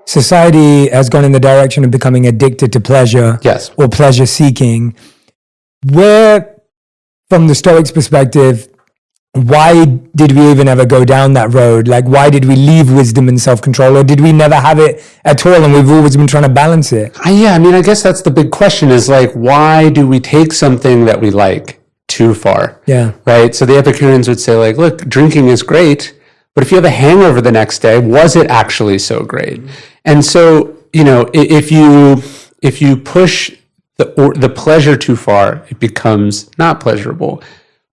society has gone in the direction of becoming addicted to pleasure, yes, or pleasure seeking. Where, from the Stoics' perspective, why did we even ever go down that road? Like, why did we leave wisdom and self-control, or did we never have it at all and we've always been trying to balance it? Yeah, I mean, I guess that's the big question is like, why do we take something that we like too far? Yeah. Right? So the Epicureans would say like, look, drinking is great, but if you have a hangover the next day, was it actually so great? And so, you know, if you push the pleasure too far, it becomes not pleasurable.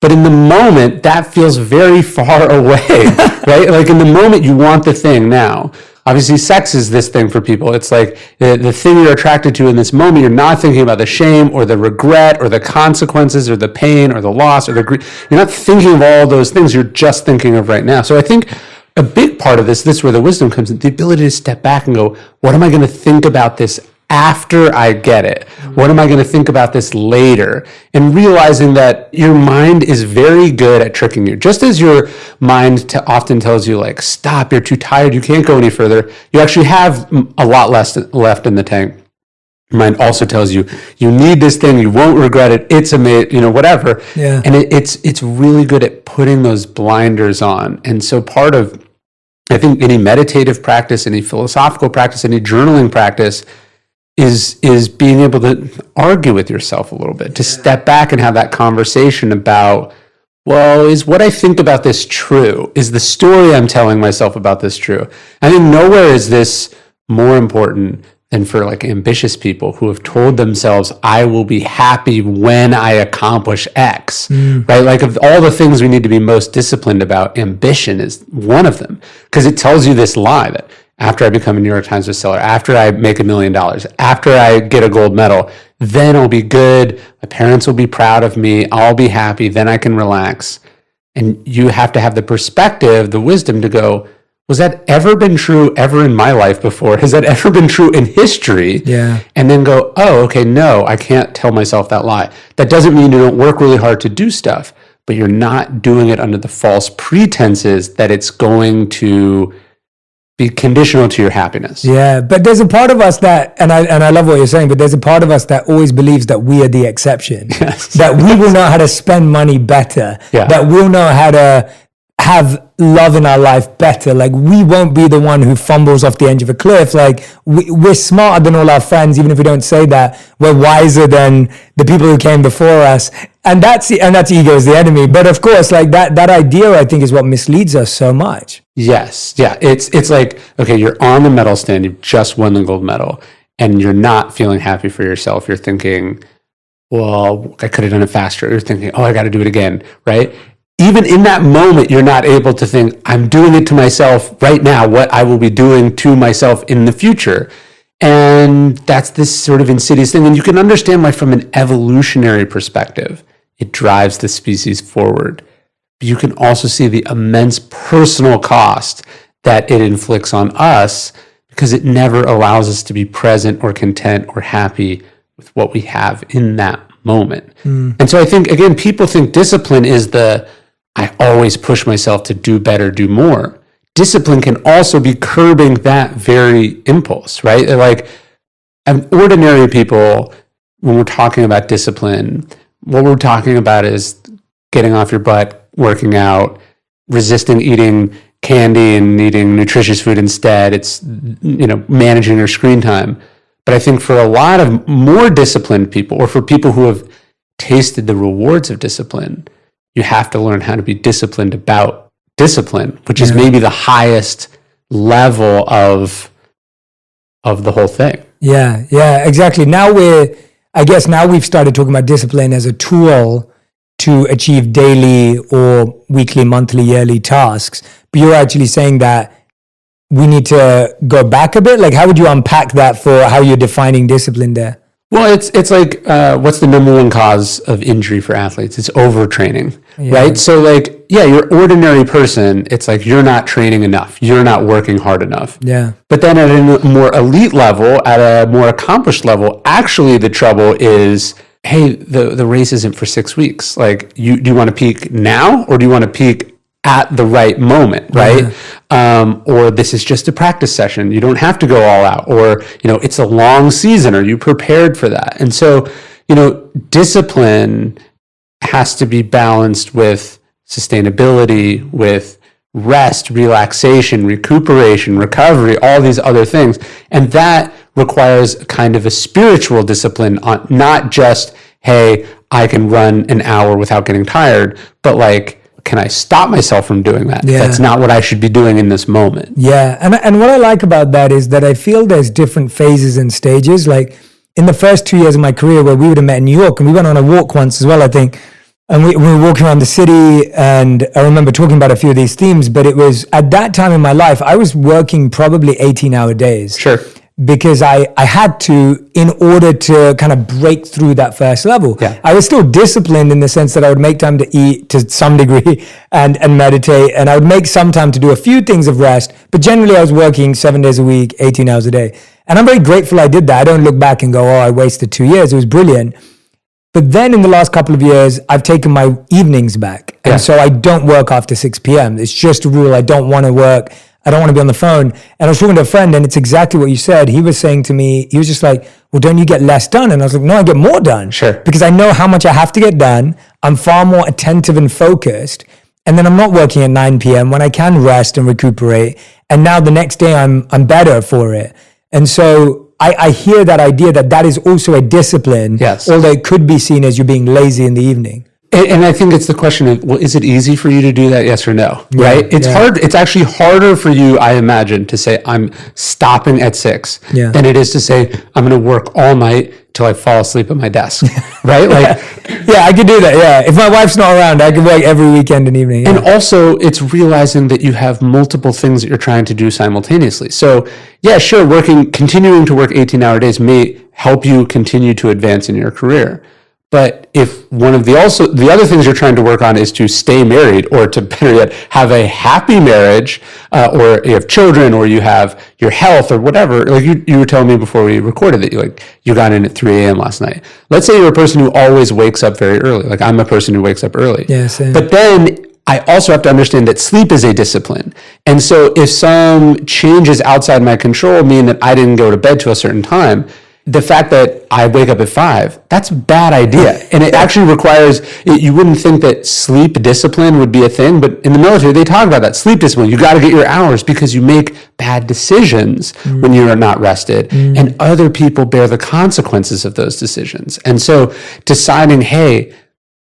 But in the moment, that feels very far away, right? Like in the moment, you want the thing now. Obviously, sex is this thing for people. It's like the thing you're attracted to in this moment. You're not thinking about the shame or the regret or the consequences or the pain or the loss or the grief. You're not thinking of all those things. You're just thinking of right now. So I think a big part of this is where the wisdom comes in, the ability to step back and go, what am I going to think about this after I get it? What am I going to think about this later? And realizing that your mind is very good at tricking you. Just as your mind often tells you, like, stop, you're too tired, you can't go any further, you actually have a lot less left in the tank. Your mind also tells you, you need this thing, you won't regret it, it's amazing, you know, whatever. Yeah. And it's really good at putting those blinders on. And so part of, I think, any meditative practice, any philosophical practice, any journaling practice is being able to argue with yourself a little bit, to step back and have that conversation about, well, is what I think about this true? Is the story I'm telling myself about this true? I think nowhere is this more important than for like ambitious people who have told themselves, I will be happy when I accomplish X, right? Like of all the things we need to be most disciplined about, ambition is one of them, because it tells you this lie that after I become a New York Times bestseller, after I make $1 million, after I get a gold medal, then I'll be good. My parents will be proud of me. I'll be happy. Then I can relax. And you have to have the perspective, the wisdom to go, was that ever been true ever in my life before? Has that ever been true in history? Yeah. And then go, oh, okay, no, I can't tell myself that lie. That doesn't mean you don't work really hard to do stuff, but you're not doing it under the false pretenses that it's going to be conditional to your happiness. Yeah, but there's a part of us that, and I love what you're saying, but there's a part of us that always believes that we are the exception. Yes. That we will know how to spend money better. Yeah. That we'll know how to have love in our life better. Like we won't be the one who fumbles off the edge of a cliff. Like we're smarter than all our friends, even if we don't say that. We're wiser than the people who came before us. And that's ego is the enemy. But of course, like that idea, I think, is what misleads us so much. Yes. Yeah. It's like, okay, you're on the medal stand, you've just won the gold medal, and you're not feeling happy for yourself. You're thinking, well, I could have done it faster. You're thinking, oh, I got to do it again, right? Even in that moment, you're not able to think, I'm doing it to myself right now, what I will be doing to myself in the future. And that's this sort of insidious thing. And you can understand why, from an evolutionary perspective, it drives the species forward. But you can also see the immense personal cost that it inflicts on us, because it never allows us to be present or content or happy with what we have in that moment. And so I think, again, people think discipline is I always push myself to do better, do more. Discipline can also be curbing that very impulse, right? Like ordinary people, when we're talking about discipline, what we're talking about is getting off your butt, working out, resisting eating candy and eating nutritious food instead. It's, managing your screen time. But I think for a lot of more disciplined people, or for people who have tasted the rewards of discipline, you have to learn how to be disciplined about discipline, which is maybe the highest level of the whole thing. Yeah, exactly. Now we've started talking about discipline as a tool to achieve daily or weekly, monthly, yearly tasks. But you're actually saying that we need to go back a bit. Like, how would you unpack that for how you're defining discipline there? Well, it's like, what's the number one cause of injury for athletes? It's overtraining, right? So like, your ordinary person, it's like you're not training enough. You're not working hard enough. Yeah. But then at a more elite level, at a more accomplished level, actually the trouble is, hey, the race isn't for 6 weeks. Like, do you want to peak now, or do you want to peak at the right moment, right? Or this is just a practice session. You don't have to go all out. Or, it's a long season. Are you prepared for that? And so, discipline has to be balanced with sustainability, with rest, relaxation, recuperation, recovery, all these other things. And that requires kind of a spiritual discipline on not just, hey, I can run an hour without getting tired, but like, can I stop myself from doing that? Yeah. That's not what I should be doing in this moment. Yeah. And what I like about that is that I feel there's different phases and stages. Like in the first 2 years of my career where we would have met in New York, and we went on a walk once as well, I think, and we were walking around the city, and I remember talking about a few of these themes, but it was at that time in my life, I was working probably 18-hour days. Sure. Because I had to, in order to kind of break through that first level. Yeah. I was still disciplined in the sense that I would make time to eat to some degree and meditate, and I would make some time to do a few things of rest, but generally I was working 7 days a week, 18 hours a day. And I'm very grateful I did that. I don't look back and go, oh, I wasted 2 years. It was brilliant. But then in the last couple of years, I've taken my evenings back. And so I don't work after 6 p.m. It's just a rule. I don't want to work. I don't want to be on the phone. And I was talking to a friend, and it's exactly what you said. He was saying to me, he was just like, well, don't you get less done? And I was like, no, I get more done. Sure. Because I know how much I have to get done. I'm far more attentive and focused. And then I'm not working at 9 p.m. when I can rest and recuperate. And now the next day I'm better for it. And so I hear that idea that is also a discipline. Yes. Although it could be seen as you being lazy in the evening. And I think it's the question of, well, is it easy for you to do that? Yes or no, right? It's hard. It's actually harder for you, I imagine, to say I'm stopping at 6 than it is to say I'm going to work all night till I fall asleep at my desk, right? Like, I could do that. Yeah, if my wife's not around, I could work every weekend and evening. And also, it's realizing that you have multiple things that you're trying to do simultaneously. So, yeah, sure, continuing to work 18-hour days may help you continue to advance in your career. But if one of the other things you're trying to work on is to stay married, or to better yet, have a happy marriage, or you have children, or you have your health, or whatever, like you were telling me before we recorded that you got in at 3 a.m. last night. Let's say you're a person who always wakes up very early. Like I'm a person who wakes up early. Yeah, same. But then I also have to understand that sleep is a discipline. And so if some changes outside my control mean that I didn't go to bed to a certain time, the fact that I wake up at 5, that's a bad idea. And it actually requires, you wouldn't think that sleep discipline would be a thing, but in the military, they talk about that. Sleep discipline, you got to get your hours because you make bad decisions when you're not rested. And other people bear the consequences of those decisions. And so deciding, hey,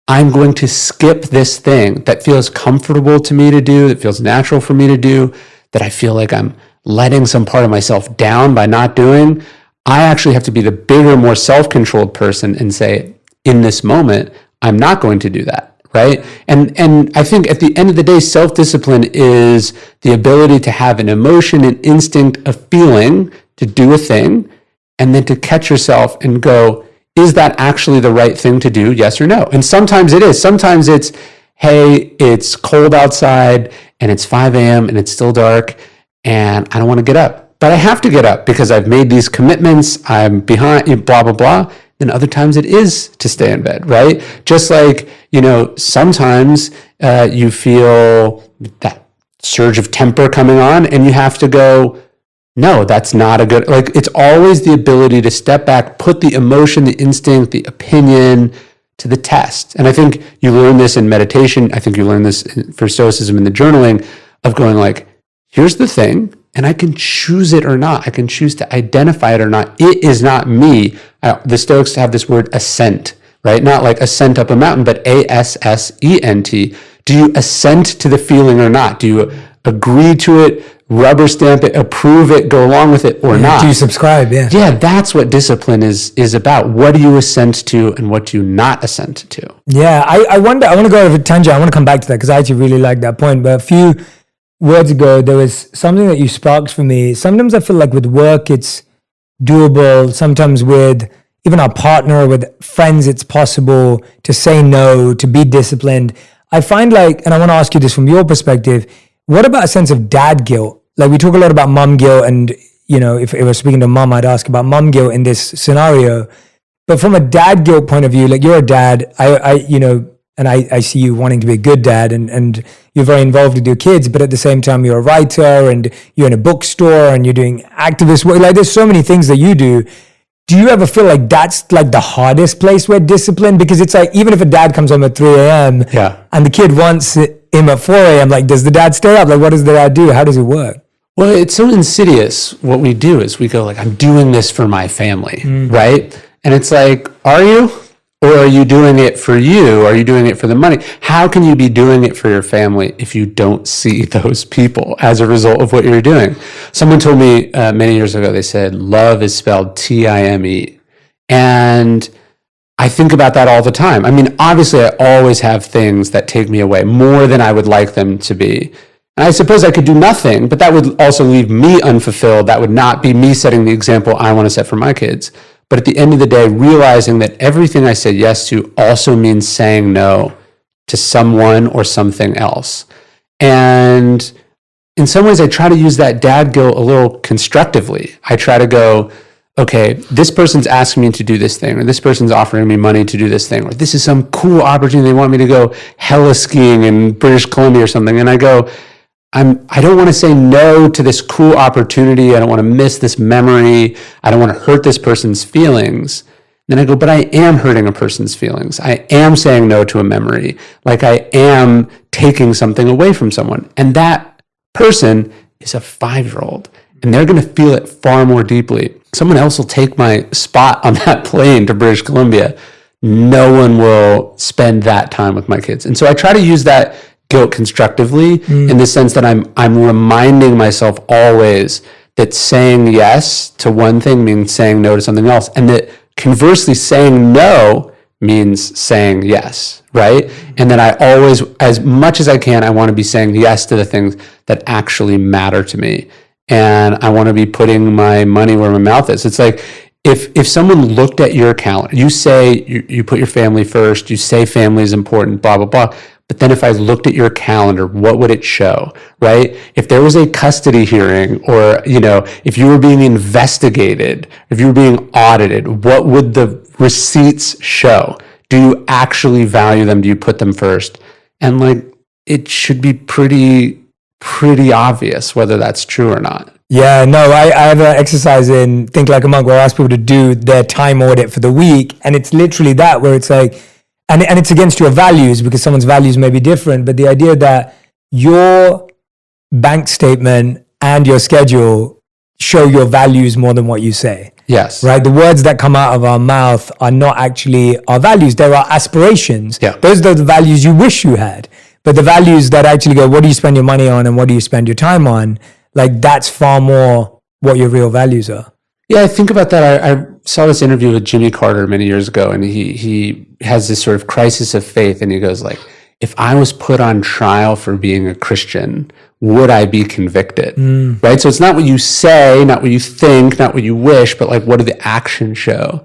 I'm going to skip this thing that feels comfortable to me to do, that feels natural for me to do, that I feel like I'm letting some part of myself down by not doing. I actually have to be the bigger, more self-controlled person and say, in this moment, I'm not going to do that, right? And I think at the end of the day, self-discipline is the ability to have an emotion, an instinct, a feeling to do a thing, and then to catch yourself and go, is that actually the right thing to do, yes or no? And sometimes it is. Sometimes it's, hey, it's cold outside, and it's 5 a.m., and it's still dark, and I don't want to get up. But I have to get up because I've made these commitments, I'm behind, blah, blah, blah. Then other times it is to stay in bed, right? Just like, sometimes you feel that surge of temper coming on and you have to go, no, that's not a good, like it's always the ability to step back, put the emotion, the instinct, the opinion to the test. And I think you learn this in meditation. I think you learn this for Stoicism in the journaling of going like, here's the thing. And I can choose it or not. I can choose to identify it or not. It is not me. The Stoics have this word assent, right? Not like ascent up a mountain, but A-S-S-E-N-T. Do you assent to the feeling or not? Do you agree to it, rubber stamp it, approve it, go along with it or not? Do you subscribe? Yeah. Yeah, that's what discipline is about. What do you assent to and what do you not assent to? Yeah, I wonder, I want to go over a tangent. I want to come back to that because I actually really like that point. But a few words ago, there was something that you sparked for me. Sometimes I feel like with work, it's doable. Sometimes with even our partner, with friends, it's possible to say no, to be disciplined. I find like, and I want to ask you this from your perspective, what about a sense of dad guilt? Like we talk a lot about mom guilt, and if I was speaking to mom, I'd ask about mom guilt in this scenario. But from a dad guilt point of view, like you're a dad, and I see you wanting to be a good dad, and you're very involved with your kids, but at the same time you're a writer and you're in a bookstore and you're doing activist work. Like there's so many things that you do. Do you ever feel like that's like the hardest place where discipline? Because it's like, even if a dad comes home at 3 a.m. and the kid wants him at 4 a.m., like, does the dad stay up? Like, what does the dad do? How does it work? Well, it's so insidious. What we do is we go like, I'm doing this for my family, right? And it's like, are you? Or are you doing it for you? Are you doing it for the money? How can you be doing it for your family if you don't see those people as a result of what you're doing? Someone told me many years ago, they said, love is spelled Time. And I think about that all the time. I mean, obviously, I always have things that take me away more than I would like them to be. And I suppose I could do nothing, but that would also leave me unfulfilled. That would not be me setting the example I want to set for my kids. But at the end of the day, realizing that everything I say yes to also means saying no to someone or something else. And in some ways, I try to use that dad guilt a little constructively. I try to go, okay, this person's asking me to do this thing, or this person's offering me money to do this thing, or this is some cool opportunity. They want me to go heli skiing in British Columbia or something. And I go, I don't want to say no to this cool opportunity. I don't want to miss this memory. I don't want to hurt this person's feelings. Then I go, but I am hurting a person's feelings. I am saying no to a memory. Like I am taking something away from someone. And that person is a 5-year-old. And they're going to feel it far more deeply. Someone else will take my spot on that plane to British Columbia. No one will spend that time with my kids. And so I try to use that guilt constructively in the sense that I'm reminding myself always that saying yes to one thing means saying no to something else, and that conversely saying no means saying yes, right? And that I always, as much as I can, I want to be saying yes to the things that actually matter to me, and I want to be putting my money where my mouth is. It's like if someone looked at your calendar, you say you put your family first, you say family is important, blah blah blah. But then if I looked at your calendar, what would it show, right? If there was a custody hearing, or, if you were being investigated, if you were being audited, what would the receipts show? Do you actually value them? Do you put them first? And like, it should be pretty obvious whether that's true or not. Yeah, no, I have an exercise in Think Like a Monk where I ask people to do their time audit for the week. And it's literally that, where it's like, and it's against your values because someone's values may be different, but the idea that your bank statement and your schedule show your values more than what you say. Yes. Right? The words that come out of our mouth are not actually our values. They're our aspirations. Yeah. Those are the values you wish you had. But the values that actually go, what do you spend your money on and what do you spend your time on? Like, that's far more what your real values are. Yeah, I think about that. I saw this interview with Jimmy Carter many years ago, and he has this sort of crisis of faith, and he goes like, if I was put on trial for being a Christian, would I be convicted? Right? So it's not what you say, not what you think, not what you wish, but like, what do the actions show?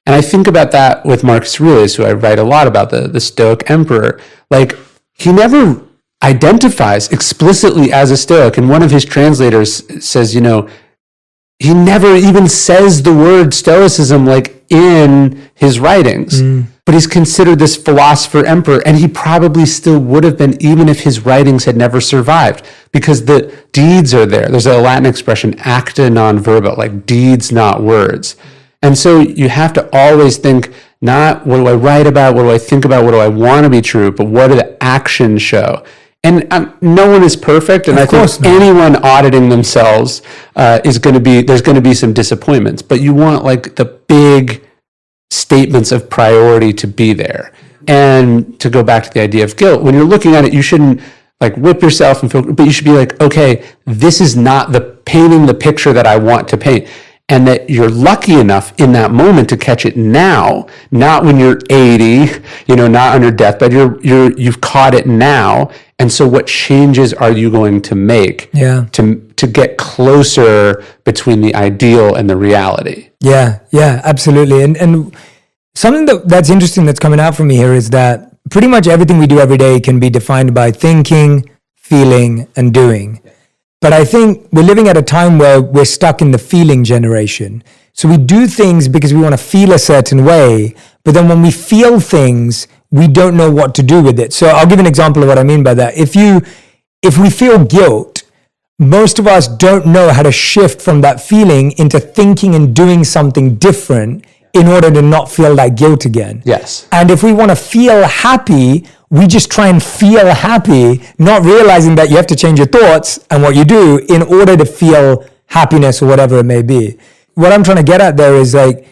And I think about that with Marcus Aurelius, who I write a lot about, the Stoic emperor. Like, he never identifies explicitly as a Stoic. And one of his translators says, he never even says the word Stoicism like in his writings, but he's considered this philosopher emperor, and he probably still would have been even if his writings had never survived, because the deeds are there. There's a Latin expression, acta non verba, like deeds, not words. And so you have to always think, not what do I write about, what do I think about, what do I want to be true, but what do the actions show? And no one is perfect, and I think anyone auditing themselves there's going to be some disappointments. But you want like the big statements of priority to be there. And to go back to the idea of guilt, when you're looking at it, you shouldn't like whip yourself and feel, but you should be like, okay, this is not painting the picture that I want to paint. And that you're lucky enough in that moment to catch it now, not when you're 80, not on your deathbed. You've caught it now. And so what changes are you going to make to get closer between the ideal and the reality? Yeah, absolutely. And something that's interesting that's coming out from me here is that pretty much everything we do every day can be defined by thinking, feeling, and doing. But I think we're living at a time where we're stuck in the feeling generation. So we do things because we want to feel a certain way, but then when we feel things, we don't know what to do with it. So I'll give an example of what I mean by that. If we feel guilt, most of us don't know how to shift from that feeling into thinking and doing something different in order to not feel that guilt again. Yes. And if we want to feel happy, we just try and feel happy, not realizing that you have to change your thoughts and what you do in order to feel happiness or whatever it may be. What I'm trying to get at there is like,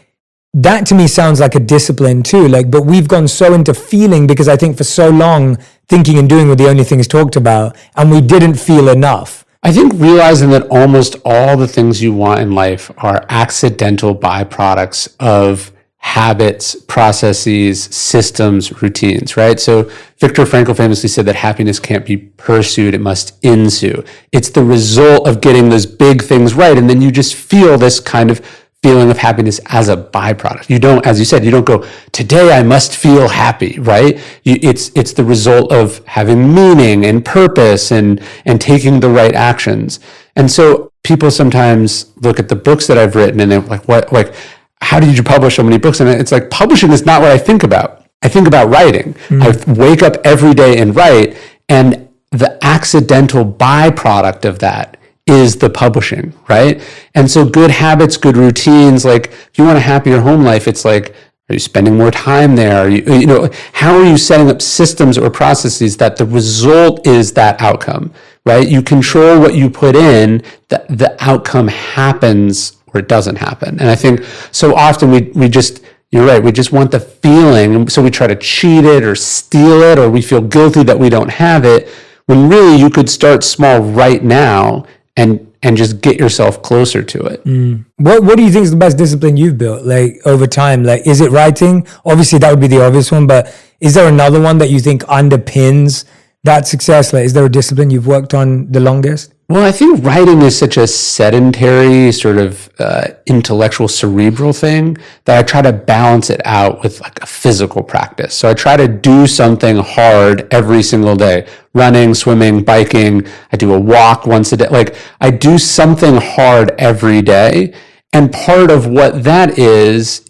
that to me sounds like a discipline too. Like, but we've gone so into feeling because I think for so long, thinking and doing were the only things talked about, and we didn't feel enough. I think realizing that almost all the things you want in life are accidental byproducts of habits, processes, systems, routines, right? So Viktor Frankl famously said that happiness can't be pursued, it must ensue. It's the result of getting those big things right. And then you just feel this kind of feeling of happiness as a byproduct. You don't, as you said, you don't go, today I must feel happy, right? It's the result of having meaning and purpose and taking the right actions. And so people sometimes look at the books that I've written and they're like, how did you publish so many books? And it's like, publishing is not what I think about. I think about writing. I wake up every day and write, and the accidental byproduct of that is the publishing, right? And so good habits, good routines, like if you want a happier home life, it's like, are you spending more time there? Are you how are you setting up systems or processes that the result is that outcome, right? You control what you put in, that the outcome happens or it doesn't happen. And I think so often we just, you're right, we just want the feeling. So we try to cheat it or steal it, or we feel guilty that we don't have it, when really you could start small right now and just get yourself closer to it. What do you think is the best discipline you've built, like over time? Like, is it writing? Obviously that would be the obvious one, but is there another one that you think underpins that success? Like, is there a discipline you've worked on the longest? Well, I think writing is such a sedentary sort of intellectual, cerebral thing that I try to balance it out with like a physical practice. So I try to do something hard every single day, running, swimming, biking. I do a walk once a day. Like I do something hard every day. And part of what that is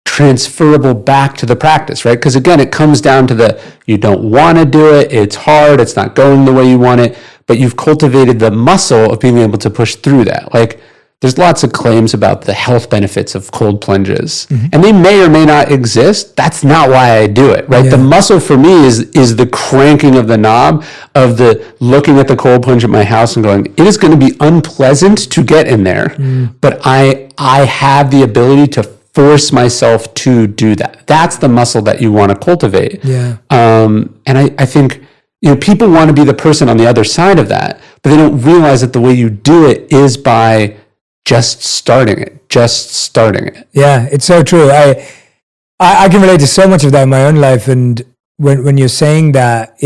transferable back to the practice, right? Because again, it comes down to you don't want to do it. It's hard. It's not going the way you want it. But you've cultivated the muscle of being able to push through that. Like there's lots of claims about the health benefits of cold plunges, and they may or may not exist. That's not why I do it, right? Yeah. The muscle for me is the cranking of the knob, of the looking at the cold plunge at my house and going, it is going to be unpleasant to get in there, but I have the ability to force myself to do that. That's the muscle that you want to cultivate. Yeah. And I think, people want to be the person on the other side of that, but they don't realize that the way you do it is by just starting it. Yeah, it's so true. I can relate to so much of that in my own life. And when you're saying that,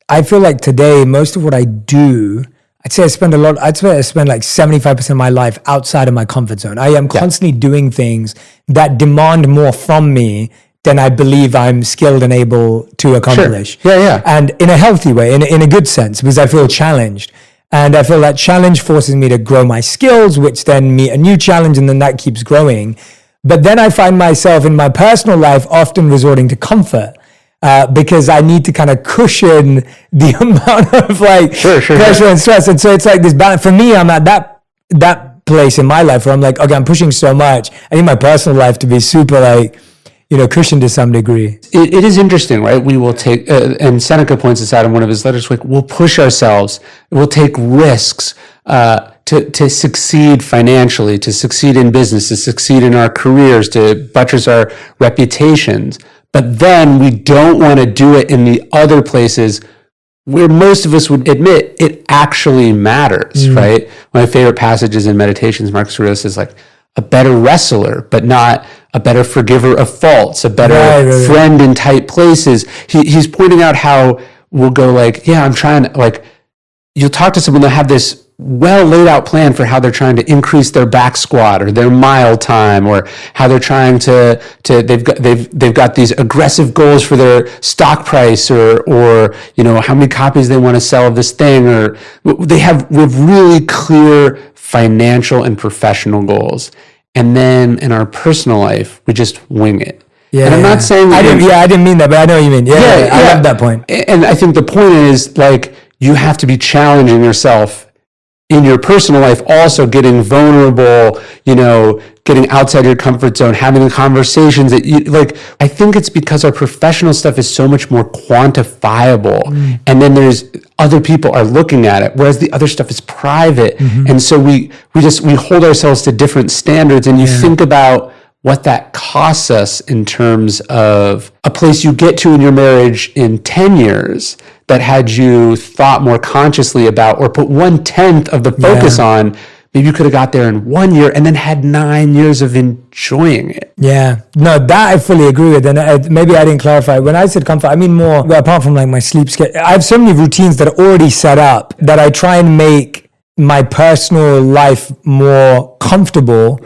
I feel like today, most of what I do, I'd say I spend like 75% of my life outside of my comfort zone. I am constantly doing things that demand more from me than I believe I'm skilled and able to accomplish. Sure. Yeah. And in a healthy way, in a good sense, because I feel challenged. And I feel that challenge forces me to grow my skills, which then meet a new challenge, and then that keeps growing. But then I find myself in my personal life often resorting to comfort because I need to kind of cushion the amount of pressure and stress. And so it's like this balance. For me, I'm at that place in my life where I'm like, okay, I'm pushing so much. I need my personal life to be super cushioned to some degree. It is interesting, right? We will take, and Seneca points this out in one of his letters, like we'll push ourselves, we'll take risks to succeed financially, to succeed in business, to succeed in our careers, to buttress our reputations. But then we don't want to do it in the other places where most of us would admit it actually matters, right? One of my favorite passages in Meditations, Marcus Aurelius says like, a better wrestler, but not a better forgiver of faults, a better friend in tight places. He's pointing out how we'll go like, yeah, I'm trying to, like, you'll talk to someone, they'll have this well laid out plan for how they're trying to increase their back squat or their mile time, or how they're trying to they've got these aggressive goals for their stock price, or how many copies they want to sell of this thing, or we have really clear financial and professional goals. And then in our personal life, we just wing it. Yeah, and I'm not saying that I didn't mean that, but I know what you mean. Yeah, I love that point. And I think the point is, like, you have to be challenging yourself in your personal life, also getting vulnerable, getting outside your comfort zone, having the conversations that you like. I think it's because our professional stuff is so much more quantifiable. And then there's other people are looking at it, whereas the other stuff is private. And so we hold ourselves to different standards. And you think about what that costs us in terms of a place you get to in your marriage in 10 years that had you thought more consciously about, or put 1/10 of the focus on. Maybe you could have got there in 1 year and then had 9 years of enjoying it. Yeah, no, that I fully agree with. And maybe I didn't clarify. When I said comfort, I mean more, apart from like my sleep schedule, I have so many routines that are already set up that I try and make my personal life more comfortable,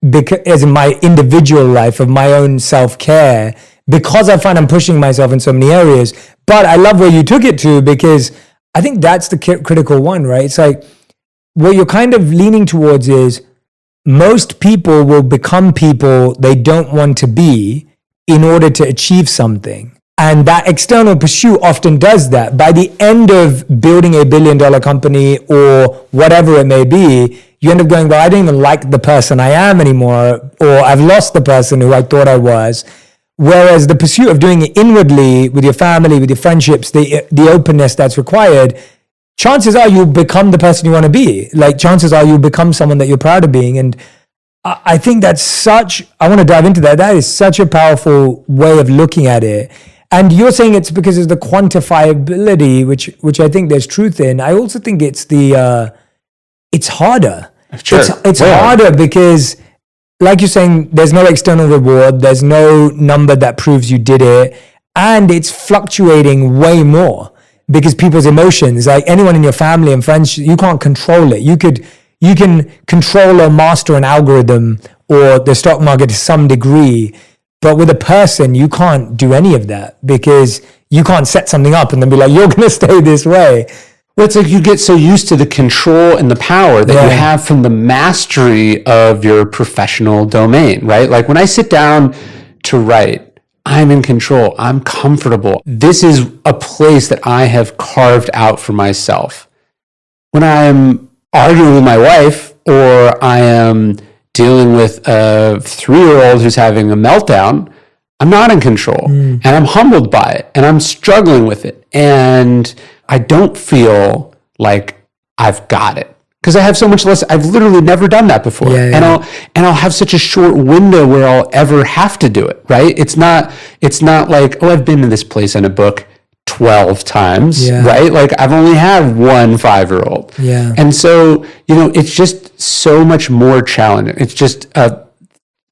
because as in my individual life of my own self-care, because I find I'm pushing myself in so many areas. But I love where you took it to, because I think that's the critical one, right? It's like, what you're kind of leaning towards is most people will become people they don't want to be in order to achieve something. And that external pursuit often does that. By the end of building a $1 billion company or whatever it may be, you end up going, well, I don't even like the person I am anymore, or I've lost the person who I thought I was. Whereas the pursuit of doing it inwardly with your family, with your friendships, the openness that's required, chances are you'll become the person you want to be. Like, chances are you'll become someone that you're proud of being. And I think that's I want to dive into that. That is such a powerful way of looking at it. And you're saying it's because of the quantifiability, which I think there's truth in. I also think it's it's harder. Sure. It's harder because, like you're saying, there's no external reward. There's no number that proves you did it. And it's fluctuating way more because people's emotions, like anyone in your family and friends, you can't control it. You can control or master an algorithm or the stock market to some degree. But with a person, you can't do any of that because you can't set something up and then be like, you're going to stay this way. Well, it's like you get so used to the control and the power that you have from the mastery of your professional domain, right? Like when I sit down to write, I'm in control. I'm comfortable. This is a place that I have carved out for myself. When I am arguing with my wife, or I am dealing with a 3-year-old who's having a meltdown, I'm not in control. And I'm humbled by it, and I'm struggling with it. And I don't feel like I've got it because I have so much less. I've literally never done that before. And I'll have such a short window where I'll ever have to do it, right? It's not like, oh, I've been to this place in a book 12 times, right? Like I've only had one 5-year-old. And so, it's just so much more challenging. It's just a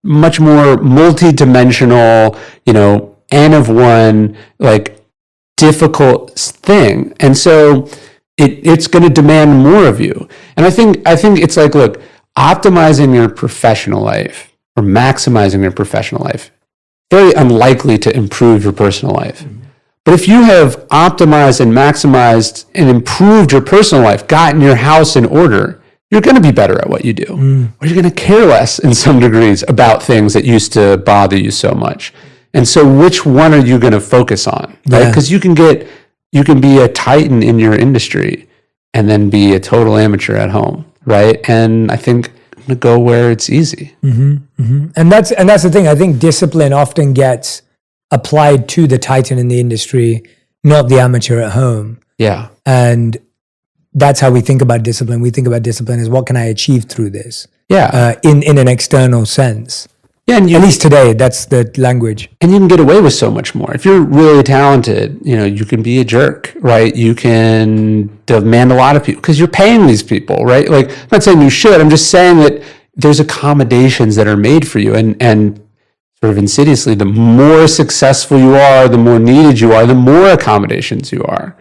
much more multi-dimensional, N of one, like difficult thing. And so it's going to demand more of you. And I think it's like, look, optimizing your professional life or maximizing your professional life, very unlikely to improve your personal life. But if you have optimized and maximized and improved your personal life, gotten your house in order, you're going to be better at what you do. Or you're going to care less in some degrees about things that used to bother you so much. And so which one are you going to focus on, right? Because you can be a titan in your industry and then be a total amateur at home, right? And I think I'm going to go where it's easy. And that's the thing. I think discipline often gets applied to the titan in the industry, not the amateur at home. Yeah. And that's how we think about discipline. We think about discipline as what can I achieve through this? In an external sense. Yeah, and at least today, that's the language. And you can get away with so much more. If you're really talented, you can be a jerk, right? You can demand a lot of people because you're paying these people, right? Like, I'm not saying you should. I'm just saying that there's accommodations that are made for you. And sort of insidiously, the more successful you are, the more needed you are, the more accommodations you are.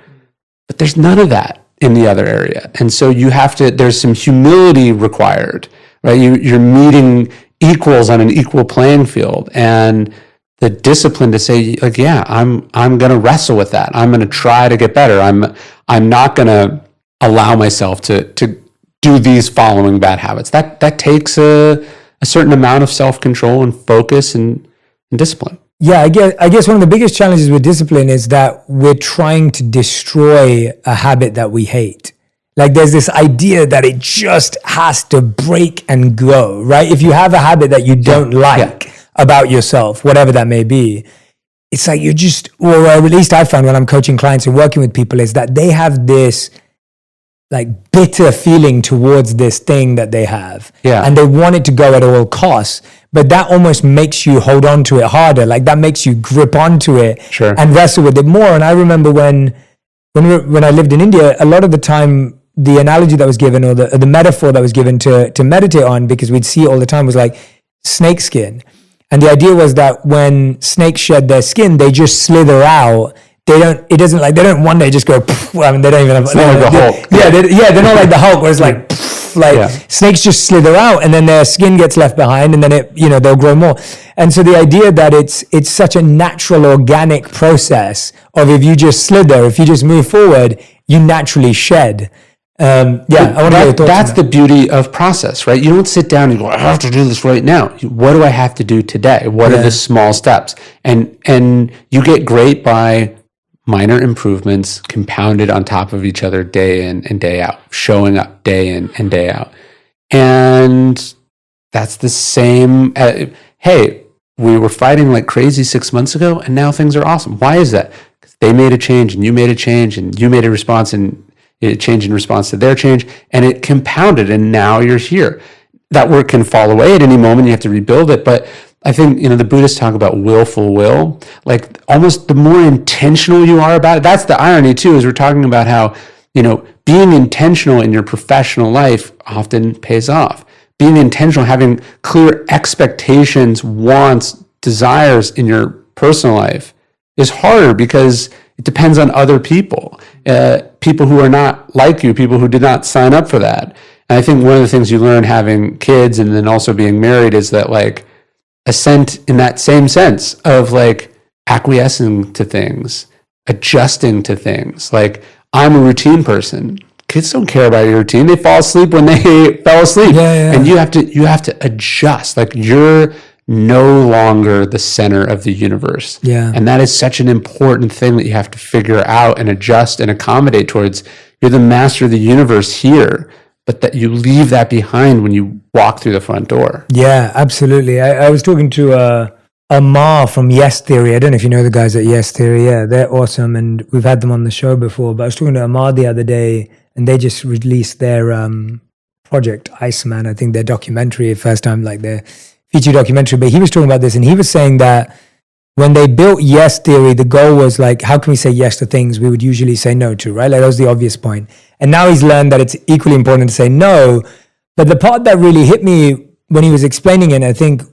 But there's none of that in the other area. And so there's some humility required, right? You're meeting equals on an equal playing field, and the discipline to say, like, I'm going to wrestle with that. I'm going to try to get better. I'm not going to allow myself to do these following bad habits. That takes a certain amount of self-control and focus and discipline. Yeah, I guess one of the biggest challenges with discipline is that we're trying to destroy a habit that we hate. Like there's this idea that it just has to break and go, right? If you have a habit that you don't like about yourself, whatever that may be, it's like you're just, or at least I found when I'm coaching clients and working with people, is that they have this like bitter feeling towards this thing that they have. Yeah. And they want it to go at all costs. But that almost makes you hold on to it harder. Like that makes you grip onto it and wrestle with it more. And I remember when I lived in India, a lot of the time, the analogy that was given or the metaphor that was given to meditate on, because we'd see it all the time, was like snake skin. And the idea was that when snakes shed their skin, they just slither out. They don't one day just go, I mean, they don't even have, it's not like the Hulk. They're not like the Hulk where it's like, snakes just slither out and then their skin gets left behind and then they'll grow more. And so the idea that it's such a natural, organic process of if you just slither, if you just move forward, you naturally shed. I want to get your thoughts. That's the beauty of process, right? You don't sit down and go, I have to do this right now. What do I have to do today? What are the small steps? And you get great by minor improvements compounded on top of each other day in and day out, showing up day in and day out. And that's the same. Hey, we were fighting like crazy 6 months ago and now things are awesome. Why is that? Because they made a change and you made a change and you made a response and it changed in response to their change and it compounded and now you're here. That work can fall away at any moment. You have to rebuild it. But I think, the Buddhists talk about willful will, like almost the more intentional you are about it. That's the irony too, is we're talking about how, being intentional in your professional life often pays off. Being intentional, having clear expectations, wants, desires in your personal life is harder because it depends on other people, people who are not like you, people who did not sign up for that. And I think one of the things you learn having kids and then also being married is that like assent in that same sense of like acquiescing to things, adjusting to things. Like I'm a routine person. Kids don't care about your routine. They fall asleep when they fell asleep. And you have to adjust. Like you're no longer the center of the universe. And that is such an important thing that you have to figure out and adjust and accommodate towards. You're the master of the universe here, but that you leave that behind when you walk through the front door. Yeah, absolutely. I was talking to Amar from Yes Theory. I don't know if you know the guys at Yes Theory. Yeah, they're awesome. And we've had them on the show before. But I was talking to Amar the other day and they just released their project, Iceman. I think their documentary, first time, like their feature documentary. But he was talking about this and he was saying that when they built Yes Theory, the goal was like, how can we say yes to things we would usually say no to, right? Like that was the obvious point. And now he's learned that it's equally important to say no. But the part that really hit me when he was explaining it, I think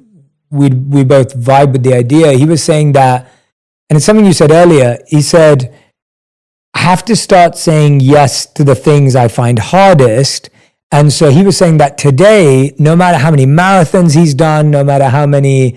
we both vibe with the idea. He was saying that, and it's something you said earlier, he said, I have to start saying yes to the things I find hardest. And so he was saying that today, no matter how many marathons he's done, no matter how many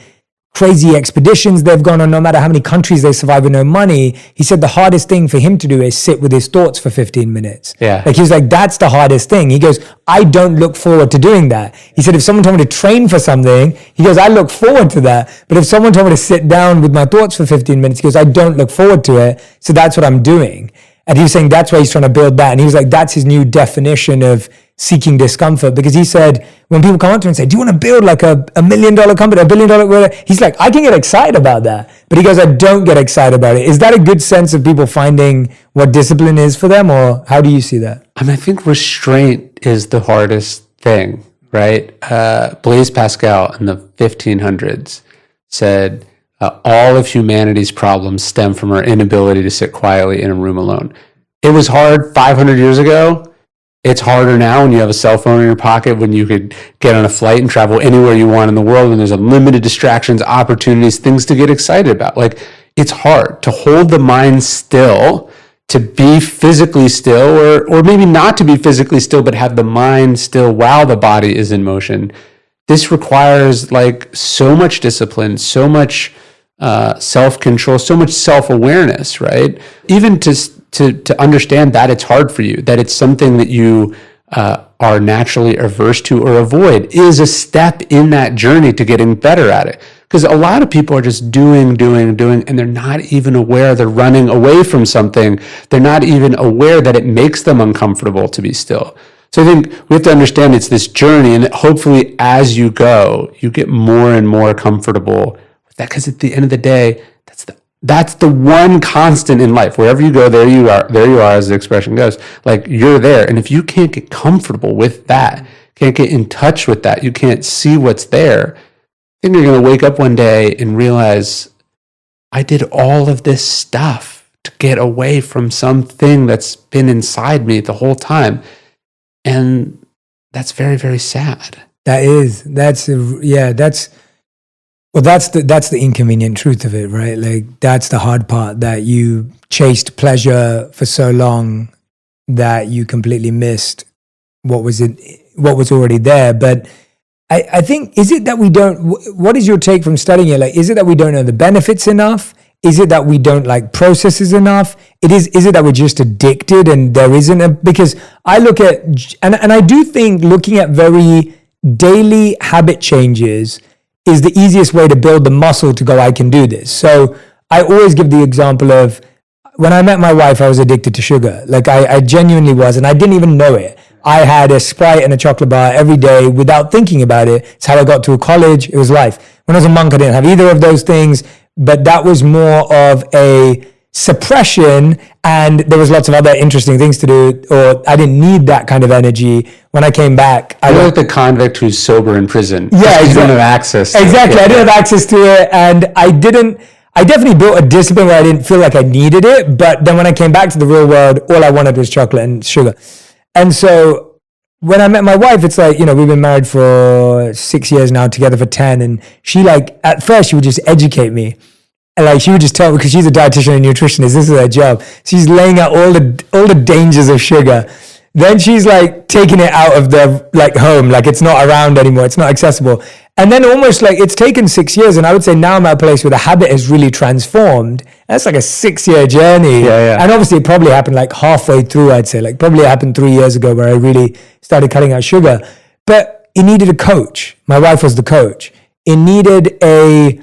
crazy expeditions they've gone on, no matter how many countries they survive with no money, he said the hardest thing for him to do is sit with his thoughts for 15 minutes. Like he was like, that's the hardest thing. He goes, I don't look forward to doing that. He said, if someone told me to train for something, he goes, I look forward to that. But if someone told me to sit down with my thoughts for 15 minutes, he goes, I don't look forward to it. So that's what I'm doing. And he was saying that's why he's trying to build that. And he was like, that's his new definition of seeking discomfort. Because he said, when people come up to him and say, do you want to build like a $1 million company, $1 billion, he's like, I can get excited about that. But he goes, I don't get excited about it. Is that a good sense of people finding what discipline is for them? Or how do you see that? I mean, I think restraint is the hardest thing, right? Blaise Pascal in the 1500s said, all of humanity's problems stem from our inability to sit quietly in a room alone. It was hard 500 years ago. It's harder now when you have a cell phone in your pocket, when you could get on a flight and travel anywhere you want in the world, when there's unlimited distractions, opportunities, things to get excited about. Like, it's hard to hold the mind still, to be physically still, or maybe not to be physically still, but have the mind still while the body is in motion. This requires like so much discipline, so much self-control, so much self-awareness, right? Even to understand that it's hard for you, that it's something that you are naturally averse to or avoid is a step in that journey to getting better at it. Because a lot of people are just doing, and they're not even aware they're running away from something. They're not even aware that it makes them uncomfortable to be still. So I think we have to understand it's this journey, and that hopefully as you go, you get more and more comfortable with that. Because at the end of the day, that's the one constant in life. Wherever you go, there you are, as the expression goes. Like, you're there. And if you can't get comfortable with that, can't get in touch with that, you can't see what's there, I think you're going to wake up one day and realize, I did all of this stuff to get away from something that's been inside me the whole time. And that's very, very sad. That's the inconvenient truth of it, right? Like, that's the hard part, that you chased pleasure for so long that you completely missed what was already there. But I think, is it that we don't, what is your take from studying it? Like, is it that we don't know the benefits enough? Is it that we don't like processes enough? Is it that we're just addicted and there isn't because I look at, and I do think looking at very daily habit changes is the easiest way to build the muscle to go, I can do this. So I always give the example of when I met my wife, I was addicted to sugar. Like, I genuinely was, and I didn't even know it. I had a Sprite and a chocolate bar every day without thinking about it. It's how I got to college. It was life. When I was a monk, I didn't have either of those things, but that was more of a suppression, and there was lots of other interesting things to do, or I didn't need that kind of energy. When I came back, I like the convict who's sober in prison. Yeah, exactly. You don't have access to exactly. it. I didn't have access to it, and I definitely built a discipline where I didn't feel like I needed it, but then when I came back to the real world, all I wanted was chocolate and sugar. And so when I met my wife, it's like, we've been married for 6 years now, together for 10. And she, like, at first she would just educate me. And like, she would just tell me, because she's a dietitian and nutritionist, this is her job. She's laying out all the dangers of sugar. Then she's like taking it out of the home, like it's not around anymore, it's not accessible. And then almost like it's taken 6 years, and I would say now I'm at a place where the habit has really transformed. That's like a 6-year journey. Yeah. And obviously it probably happened like halfway through, I'd say, like probably happened 3 years ago where I really started cutting out sugar. But it needed a coach. My wife was the coach. It needed a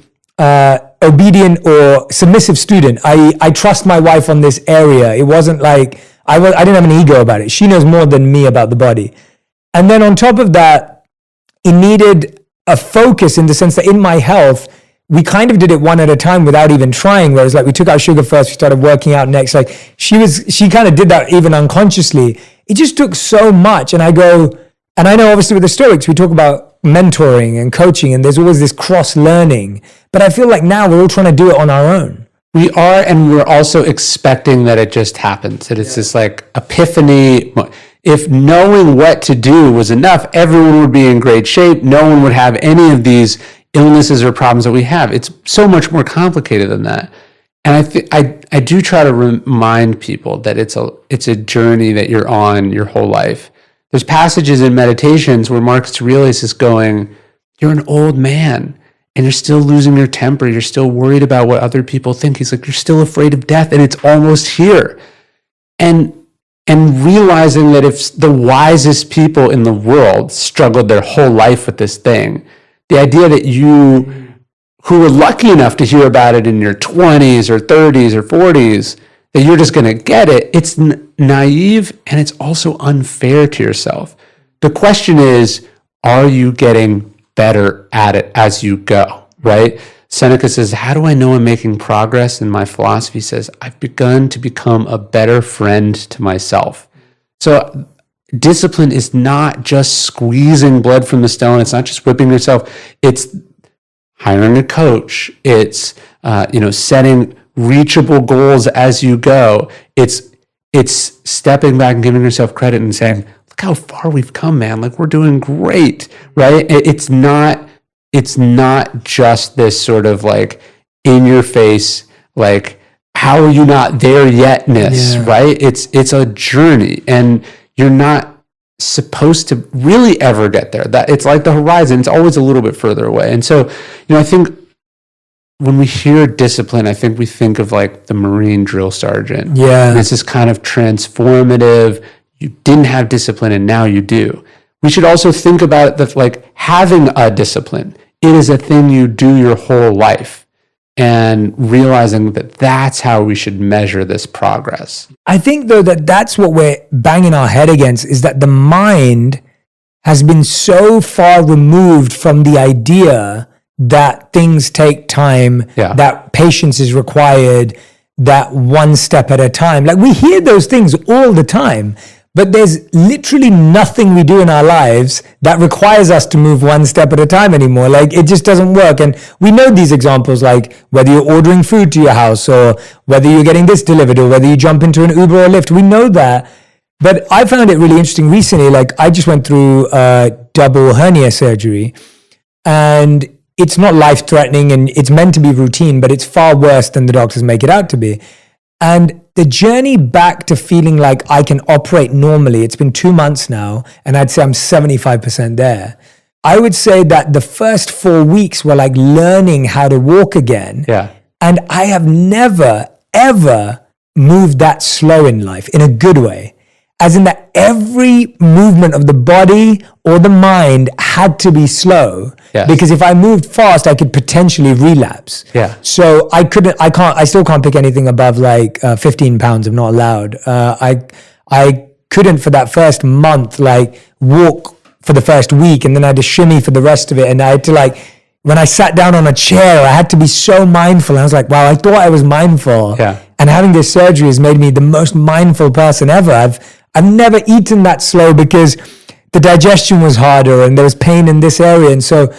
obedient or submissive student. I trust my wife on this area. It wasn't like, I didn't have an ego about it. She knows more than me about the body. And then on top of that, it needed a focus in the sense that in my health, we kind of did it one at a time without even trying. Whereas like we took out sugar first, we started working out next. Like she kind of did that even unconsciously. It just took so much. And I know obviously with the Stoics, we talk about mentoring and coaching, and there's always this cross learning. But I feel like now we're all trying to do it on our own. We are, and we're also expecting that it just happens, that it's this like epiphany. If knowing what to do was enough, everyone would be in great shape. No one would have any of these illnesses or problems that we have. It's so much more complicated than that. And I do try to remind people that it's a journey that you're on your whole life. There's passages in meditations where Marcus Aurelius is going, you're an old man, and you're still losing your temper. You're still worried about what other people think. He's like, you're still afraid of death, and it's almost here. And realizing that if the wisest people in the world struggled their whole life with this thing, the idea that you, who were lucky enough to hear about it in your 20s or 30s or 40s, that you're just going to get it, it's naive, and it's also unfair to yourself. The question is, are you getting better at it as you go, right? Seneca says, how do I know I'm making progress? And my philosophy says, I've begun to become a better friend to myself. So discipline is not just squeezing blood from the stone. It's not just whipping yourself. It's hiring a coach. It's, setting reachable goals as you go. It's stepping back and giving yourself credit and saying, look how far we've come, man. Like, we're doing great, right? It's not just this sort of like in your face, like, how are you not there yetness, right? It's a journey, and you're not supposed to really ever get there. That it's like the horizon. It's always a little bit further away. And so, I think when we hear discipline, I think we think of like the Marine drill sergeant. Yeah. And it's this kind of transformative, you didn't have discipline and now you do. We should also think about it that like having a discipline, it is a thing you do your whole life, and realizing that that's how we should measure this progress. I think though that that's what we're banging our head against, is that the mind has been so far removed from the idea that things take time, that patience is required, that one step at a time. Like we hear those things all the time, but there's literally nothing we do in our lives that requires us to move one step at a time anymore. Like it just doesn't work. And we know these examples, like whether you're ordering food to your house or whether you're getting this delivered or whether you jump into an Uber or Lyft. We know that. But I found it really interesting recently. Like I just went through a double hernia surgery, and it's not life-threatening and it's meant to be routine, but it's far worse than the doctors make it out to be. And the journey back to feeling like I can operate normally, it's been 2 months now, and I'd say I'm 75% there. I would say that the first 4 weeks were like learning how to walk again. Yeah. And I have never, ever moved that slow in life in a good way. As in that every movement of the body or the mind had to be slow. Yes. Because if I moved fast, I could potentially relapse. Yeah. So I still can't pick anything above like 15 pounds. I'm not allowed. I couldn't for that first month, like walk for the first week, and then I had to shimmy for the rest of it. And I had to like, when I sat down on a chair, I had to be so mindful. I was like, wow, I thought I was mindful. Yeah. And having this surgery has made me the most mindful person ever. I've never eaten that slow because the digestion was harder and there was pain in this area. And so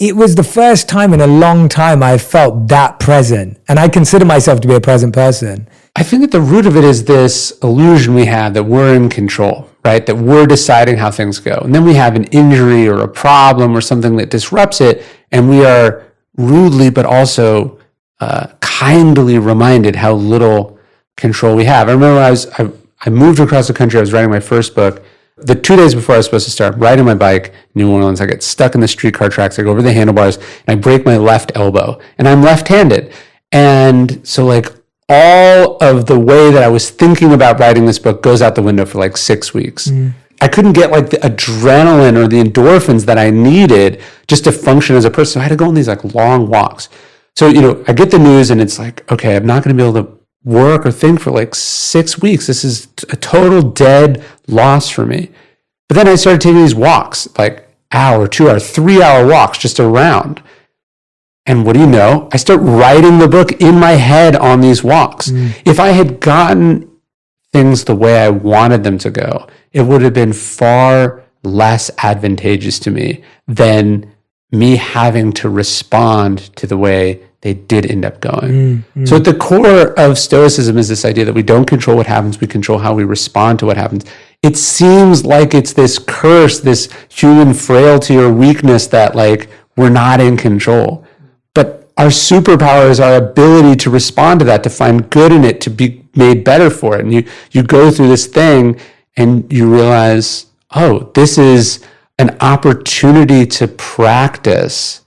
it was the first time in a long time I felt that present. And I consider myself to be a present person. I think at the root of it is this illusion we have that we're in control, right? That we're deciding how things go. And then we have an injury or a problem or something that disrupts it, and we are rudely but also kindly reminded how little control we have. I remember I moved across the country. I was writing my first book. The 2 days before I was supposed to start riding my bike in New Orleans, I get stuck in the streetcar tracks. I go over the handlebars and I break my left elbow, and I'm left-handed. And so like all of the way that I was thinking about writing this book goes out the window for like 6 weeks. I couldn't get like the adrenaline or the endorphins that I needed just to function as a person. So I had to go on these like long walks. So, I get the news and it's like, okay, I'm not going to be able to work or think for like 6 weeks. This is a total dead loss for me. But then I started taking these walks, like hour, 2 hour, 3 hour walks just around. And what do you know? I start writing the book in my head on these walks. If I had gotten things the way I wanted them to go, it would have been far less advantageous to me than me having to respond to the way they did end up going. So at the core of Stoicism is this idea that we don't control what happens, we control how we respond to what happens. It seems like it's this curse, this human frailty or weakness that like we're not in control. But our superpower is our ability to respond to that, to find good in it, to be made better for it. And you go through this thing and you realize, oh, this is an opportunity to practice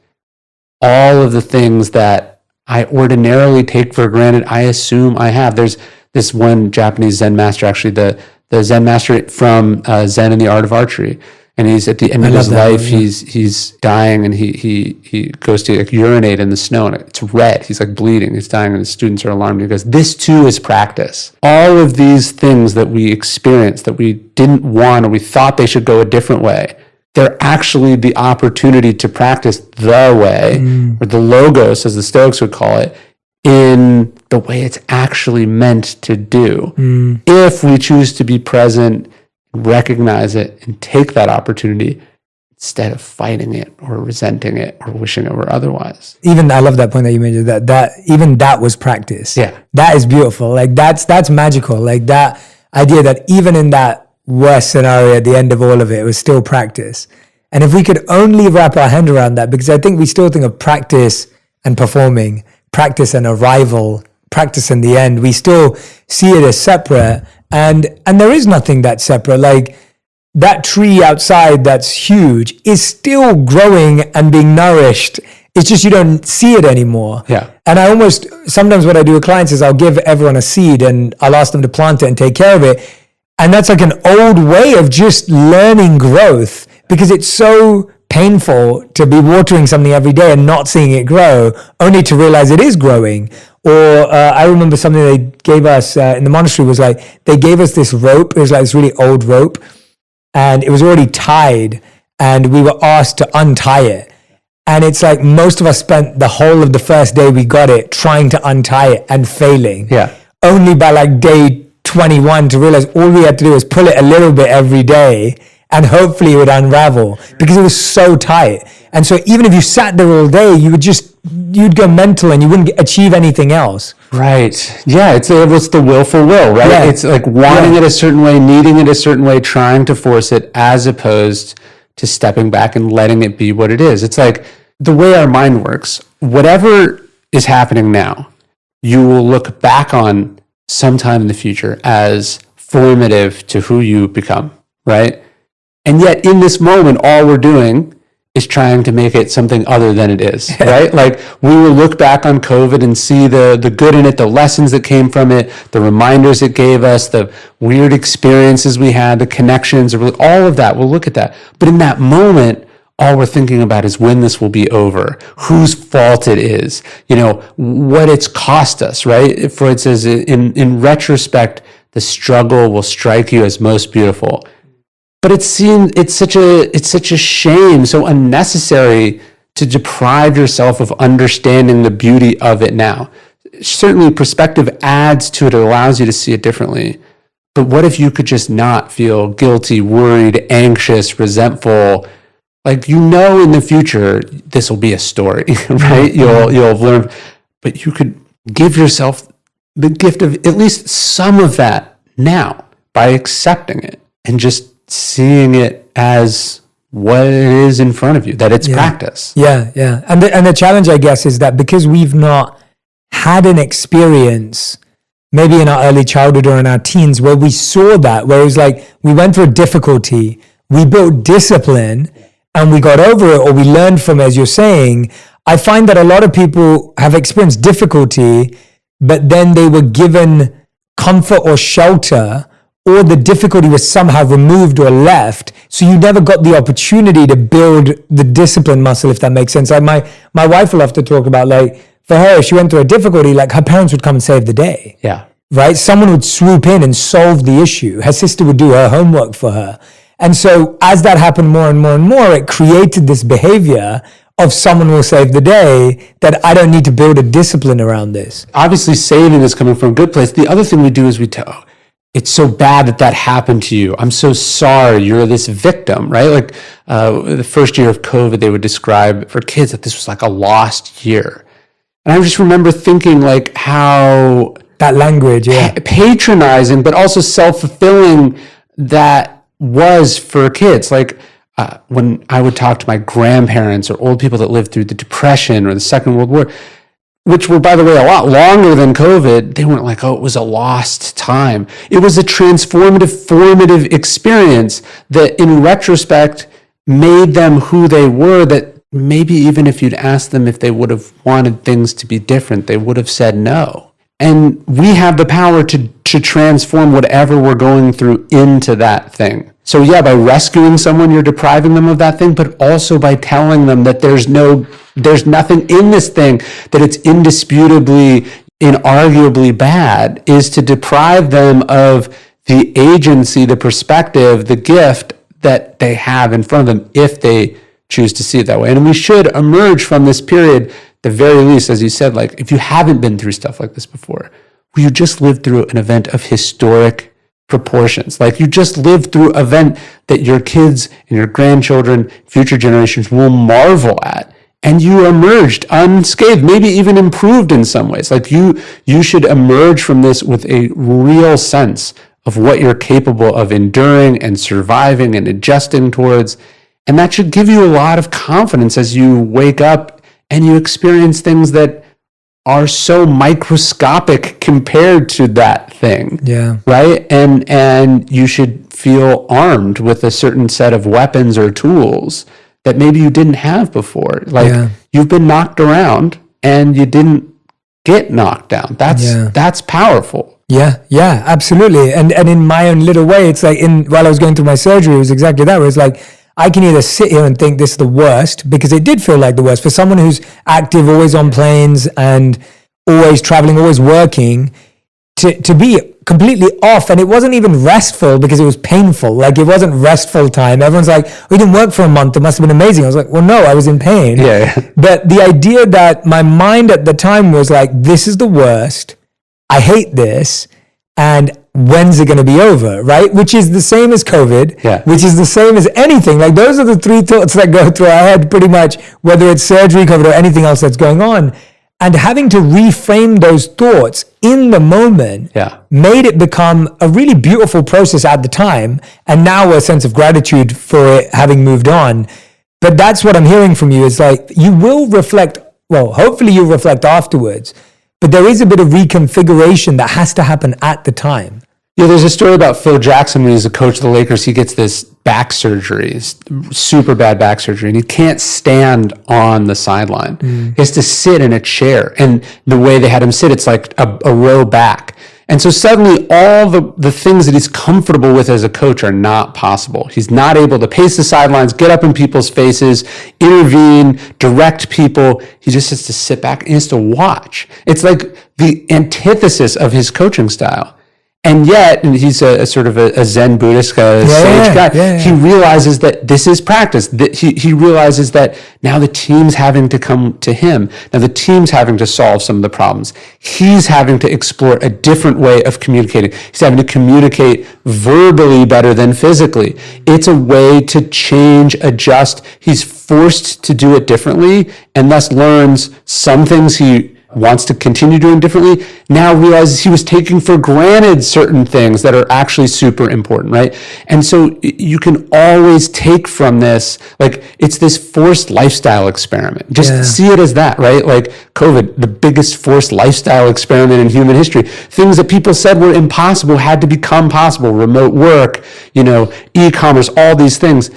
all of the things that I ordinarily take for granted, I assume I have. There's this one Japanese Zen master, actually the Zen master from Zen and the Art of Archery. And he's at the end of his life, he's dying, and he goes to like urinate in the snow, and it's red. He's like bleeding. He's dying, and the students are alarmed. He goes, this too is practice. All of these things that we experience that we didn't want or we thought they should go a different way, they're actually the opportunity to practice the way, or the logos, as the Stoics would call it, in the way it's actually meant to do. If we choose to be present, recognize it, and take that opportunity instead of fighting it or resenting it or wishing it were otherwise. Even I love that point that you mentioned, that even that was practice. Yeah. That is beautiful. Like that's magical. Like that idea that even in that worst scenario at the end of all of it was still practice. And if we could only wrap our hand around that, because I think we still think of practice and performing, practice and arrival, practice in the end. We still see it as separate. And there is nothing that's separate. Like that tree outside that's huge is still growing and being nourished. It's just you don't see it anymore. Yeah. And sometimes what I do with clients is I'll give everyone a seed and I'll ask them to plant it and take care of it. And that's like an old way of just learning growth, because it's so painful to be watering something every day and not seeing it grow, only to realize it is growing. Or I remember something they gave us in the monastery was like, they gave us this rope. It was like this really old rope, and it was already tied, and we were asked to untie it. And it's like most of us spent the whole of the first day we got it trying to untie it and failing. Yeah. Only by like day 21 to realize all we had to do was pull it a little bit every day, and hopefully it would unravel, because it was so tight. And so even if you sat there all day, you'd go mental and you wouldn't achieve anything else. Right. Yeah. It's the willful will, right? Yeah. It's like wanting it a certain way, needing it a certain way, trying to force it, as opposed to stepping back and letting it be what it is. It's like the way our mind works. Whatever is happening now, you will look back on sometime in the future as formative to who you become, right? And yet in this moment, all we're doing is trying to make it something other than it is, right? Like we will look back on COVID and see the good in it, the lessons that came from it, the reminders it gave us, the weird experiences we had, the connections, all of that. We'll look at that. But in that moment, all we're thinking about is when this will be over, whose fault it is, what it's cost us, right? Freud says in retrospect, the struggle will strike you as most beautiful. But it's such a shame, so unnecessary to deprive yourself of understanding the beauty of it now. Certainly perspective adds to it, it allows you to see it differently. But what if you could just not feel guilty, worried, anxious, resentful? Like, in the future, this will be a story, right? You'll have learned, but you could give yourself the gift of at least some of that now by accepting it and just seeing it as what it is in front of you, that it's practice. Yeah. And the challenge, I guess, is that because we've not had an experience, maybe in our early childhood or in our teens, where we saw that, where it was like we went through a difficulty, we built discipline, and we got over it, or we learned from it, as you're saying. I find that a lot of people have experienced difficulty, but then they were given comfort or shelter, or the difficulty was somehow removed or left. So you never got the opportunity to build the discipline muscle, if that makes sense. Like my wife will have to talk about, like, for her, if she went through a difficulty, like her parents would come and save the day. Yeah. Right? Someone would swoop in and solve the issue. Her sister would do her homework for her. And so as that happened more and more and more, it created this behavior of someone will save the day, that I don't need to build a discipline around this. Obviously, saving is coming from a good place. The other thing we do is we tell, it's so bad that happened to you. I'm so sorry. You're this victim, right? Like the first year of COVID, they would describe for kids that this was like a lost year. And I just remember thinking, like, how that language, patronizing, but also self-fulfilling that was for kids. Like when I would talk to my grandparents or old people that lived through the Depression or the Second World War, which were, by the way, a lot longer than COVID, they weren't like, oh, it was a lost time. It was a transformative, formative experience that in retrospect made them who they were, that maybe even if you'd asked them if they would have wanted things to be different, they would have said no. And we have the power to transform whatever we're going through into that thing. So yeah, by rescuing someone, you're depriving them of that thing, but also by telling them that there's nothing in this thing, that it's indisputably, inarguably bad, is to deprive them of the agency, the perspective, the gift that they have in front of them if they choose to see it that way. And we should emerge from this period, the very least, as you said, like if you haven't been through stuff like this before, where you just lived through an event of historic proportions, like you just lived through an event that your kids and your grandchildren, future generations will marvel at, and you emerged unscathed, maybe even improved in some ways. Like you should emerge from this with a real sense of what you're capable of enduring and surviving and adjusting towards. And that should give you a lot of confidence as you wake up and you experience things that are so microscopic compared to that thing. Yeah. Right? And you should feel armed with a certain set of weapons or tools that maybe you didn't have before. Like you've been knocked around and you didn't get knocked down. That's powerful. Yeah, absolutely. And in my own little way, it's like while I was going through my surgery, it was exactly that, where it's like, I can either sit here and think this is the worst, because it did feel like the worst for someone who's active, always on planes and always traveling, always working, to be completely off. And it wasn't even restful because it was painful. Like, it wasn't restful time. Everyone's like, we didn't work for a month. It must have been amazing. I was like, well, no, I was in pain. Yeah. But the idea that my mind at the time was like, this is the worst. I hate this. And when's it going to be over, right? Which is the same as COVID, which is the same as anything. Like, those are the three thoughts that go through our head pretty much, whether it's surgery, COVID, or anything else that's going on. And having to reframe those thoughts in the moment made it become a really beautiful process at the time. And now a sense of gratitude for it having moved on. But that's what I'm hearing from you, is like, you will reflect, well, hopefully you reflect afterwards, but there is a bit of reconfiguration that has to happen at the time. Yeah, there's a story about Phil Jackson when he's a coach of the Lakers. He gets this back surgery, super bad back surgery, and he can't stand on the sideline. He has to sit in a chair. And the way they had him sit, it's like a row back. And so suddenly all the things that he's comfortable with as a coach are not possible. He's not able to pace the sidelines, get up in people's faces, intervene, direct people. He just has to sit back and he has to watch. It's like the antithesis of his coaching style. And yet, and he's a sort of a Zen Buddhist sage guy, he realizes that this is practice. That he realizes that now the team's having to come to him. Now the team's having to solve some of the problems. He's having to explore a different way of communicating. He's having to communicate verbally better than physically. It's a way to change, adjust. He's forced to do it differently, and thus learns some things he wants to continue doing differently, now realizes he was taking for granted certain things that are actually super important, right? And so you can always take from this, like, it's this forced lifestyle experiment. Just see it as that, right? Like COVID, the biggest forced lifestyle experiment in human history. Things that people said were impossible had to become possible. Remote work, e-commerce, all these things.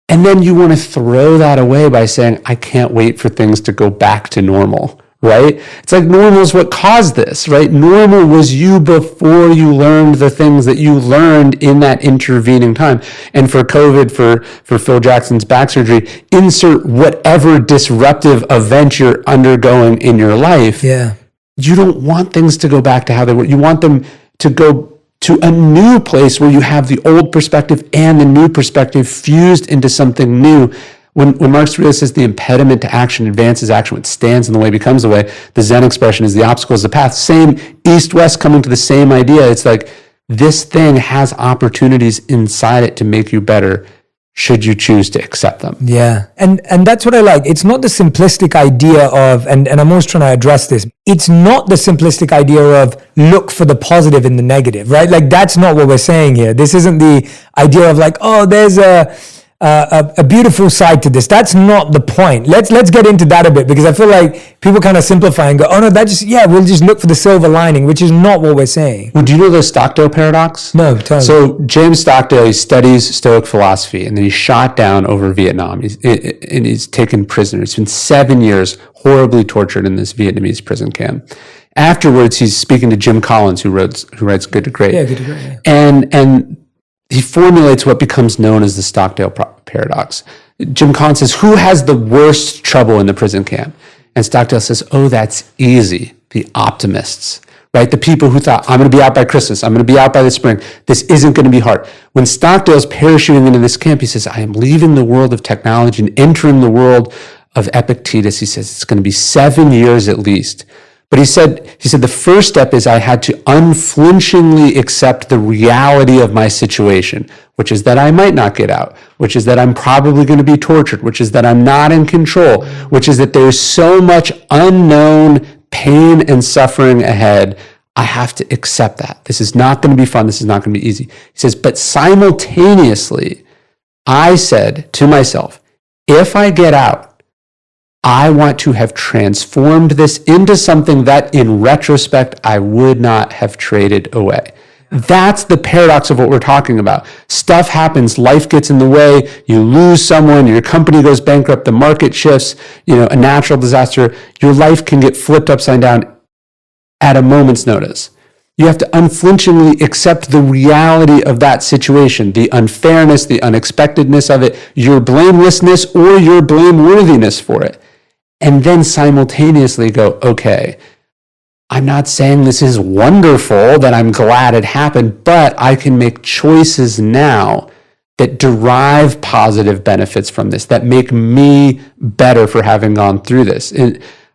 And then you want to throw that away by saying, I can't wait for things to go back to normal. Right? It's like normal is what caused this, right? Normal was you before you learned the things that you learned in that intervening time. And for COVID, for Phil Jackson's back surgery, insert whatever disruptive event you're undergoing in your life. Yeah. You don't want things to go back to how they were. You want them to go to a new place where you have the old perspective and the new perspective fused into something new. When Marcus Aurelius says the impediment to action advances action, what stands in the way becomes the way, the Zen expression is the obstacle is the path. Same east-west coming to the same idea. It's like this thing has opportunities inside it to make you better should you choose to accept them. Yeah. And that's what I like. It's not the simplistic idea of, and I'm always trying to address this, it's not the simplistic idea of look for the positive in the negative, right? Like, that's not what we're saying here. This isn't the idea of like, oh, there's a beautiful side to this. That's not the point. Let's get into that a bit, because I feel like people kind of simplify and go, oh no, we'll just look for the silver lining, which is not what we're saying. Well, do you know the Stockdale paradox? No, tell me. So James Stockdale, he studies Stoic philosophy, and then he's shot down over Vietnam. He's taken prisoner. It's been 7 years, horribly tortured in this Vietnamese prison camp. Afterwards, he's speaking to Jim Collins, who writes Good to Great. Yeah, Good to Great. Yeah. And he formulates what becomes known as the Stockdale paradox. Jim Collins says, who has the worst trouble in the prison camp? And Stockdale says, oh, that's easy. The optimists, right? The people who thought, I'm going to be out by Christmas. I'm going to be out by the spring. This isn't going to be hard. When Stockdale's parachuting into this camp, he says, I am leaving the world of technology and entering the world of Epictetus. He says, it's going to be 7 years at least. But he said the first step is I had to unflinchingly accept the reality of my situation, which is that I might not get out, which is that I'm probably going to be tortured, which is that I'm not in control, which is that there's so much unknown pain and suffering ahead. I have to accept that. This is not going to be fun. This is not going to be easy. He says, but simultaneously, I said to myself, if I get out, I want to have transformed this into something that, in retrospect, I would not have traded away. That's the paradox of what we're talking about. Stuff happens, life gets in the way, you lose someone, your company goes bankrupt, the market shifts, a natural disaster. Your life can get flipped upside down at a moment's notice. You have to unflinchingly accept the reality of that situation, the unfairness, the unexpectedness of it, your blamelessness or your blameworthiness for it. And then simultaneously go, okay, I'm not saying this is wonderful, that I'm glad it happened, but I can make choices now that derive positive benefits from this, that make me better for having gone through this.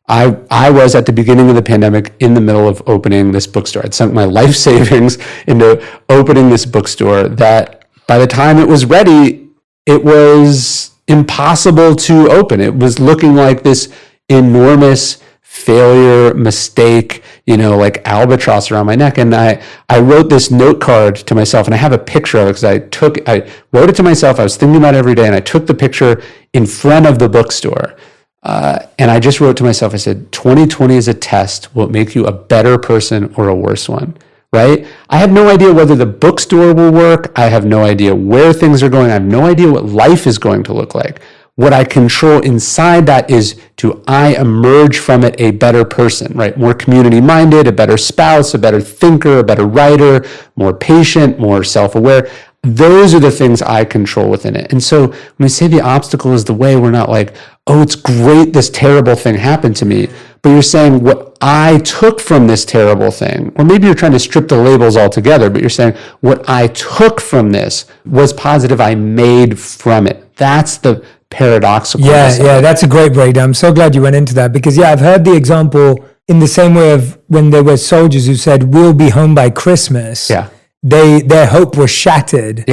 I was at the beginning of the pandemic in the middle of opening this bookstore. I'd sunk my life savings into opening this bookstore that by the time it was ready, it was impossible to open. It was looking like this enormous failure, mistake, like albatross around my neck. And I wrote this note card to myself, and I have a picture of it because I wrote it to myself. I was thinking about it every day, and I took the picture in front of the bookstore. And I just wrote to myself, I said, 2020 is a test. Will it make you a better person or a worse one? Right? I have no idea whether the bookstore will work. I have no idea where things are going. I have no idea what life is going to look like. What I control inside that is I emerge from it a better person, right? More community-minded, a better spouse, a better thinker, a better writer, more patient, more self-aware. Those are the things I control within it. And so when we say the obstacle is the way, we're not like, oh, it's great this terrible thing happened to me. But you're saying what I took from this terrible thing, or maybe you're trying to strip the labels altogether, but you're saying what I took from this was positive I made from it. That's the paradoxical. Yeah, that's a great breakdown. I'm so glad you went into that because, I've heard the example in the same way of when there were soldiers who said, we'll be home by Christmas. Yeah. Their hope was shattered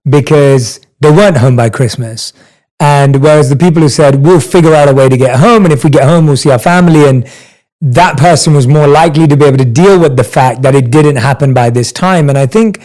because they weren't home by Christmas. And whereas the people who said, we'll figure out a way to get home, and if we get home, we'll see our family, and that person was more likely to be able to deal with the fact that it didn't happen by this time. And I think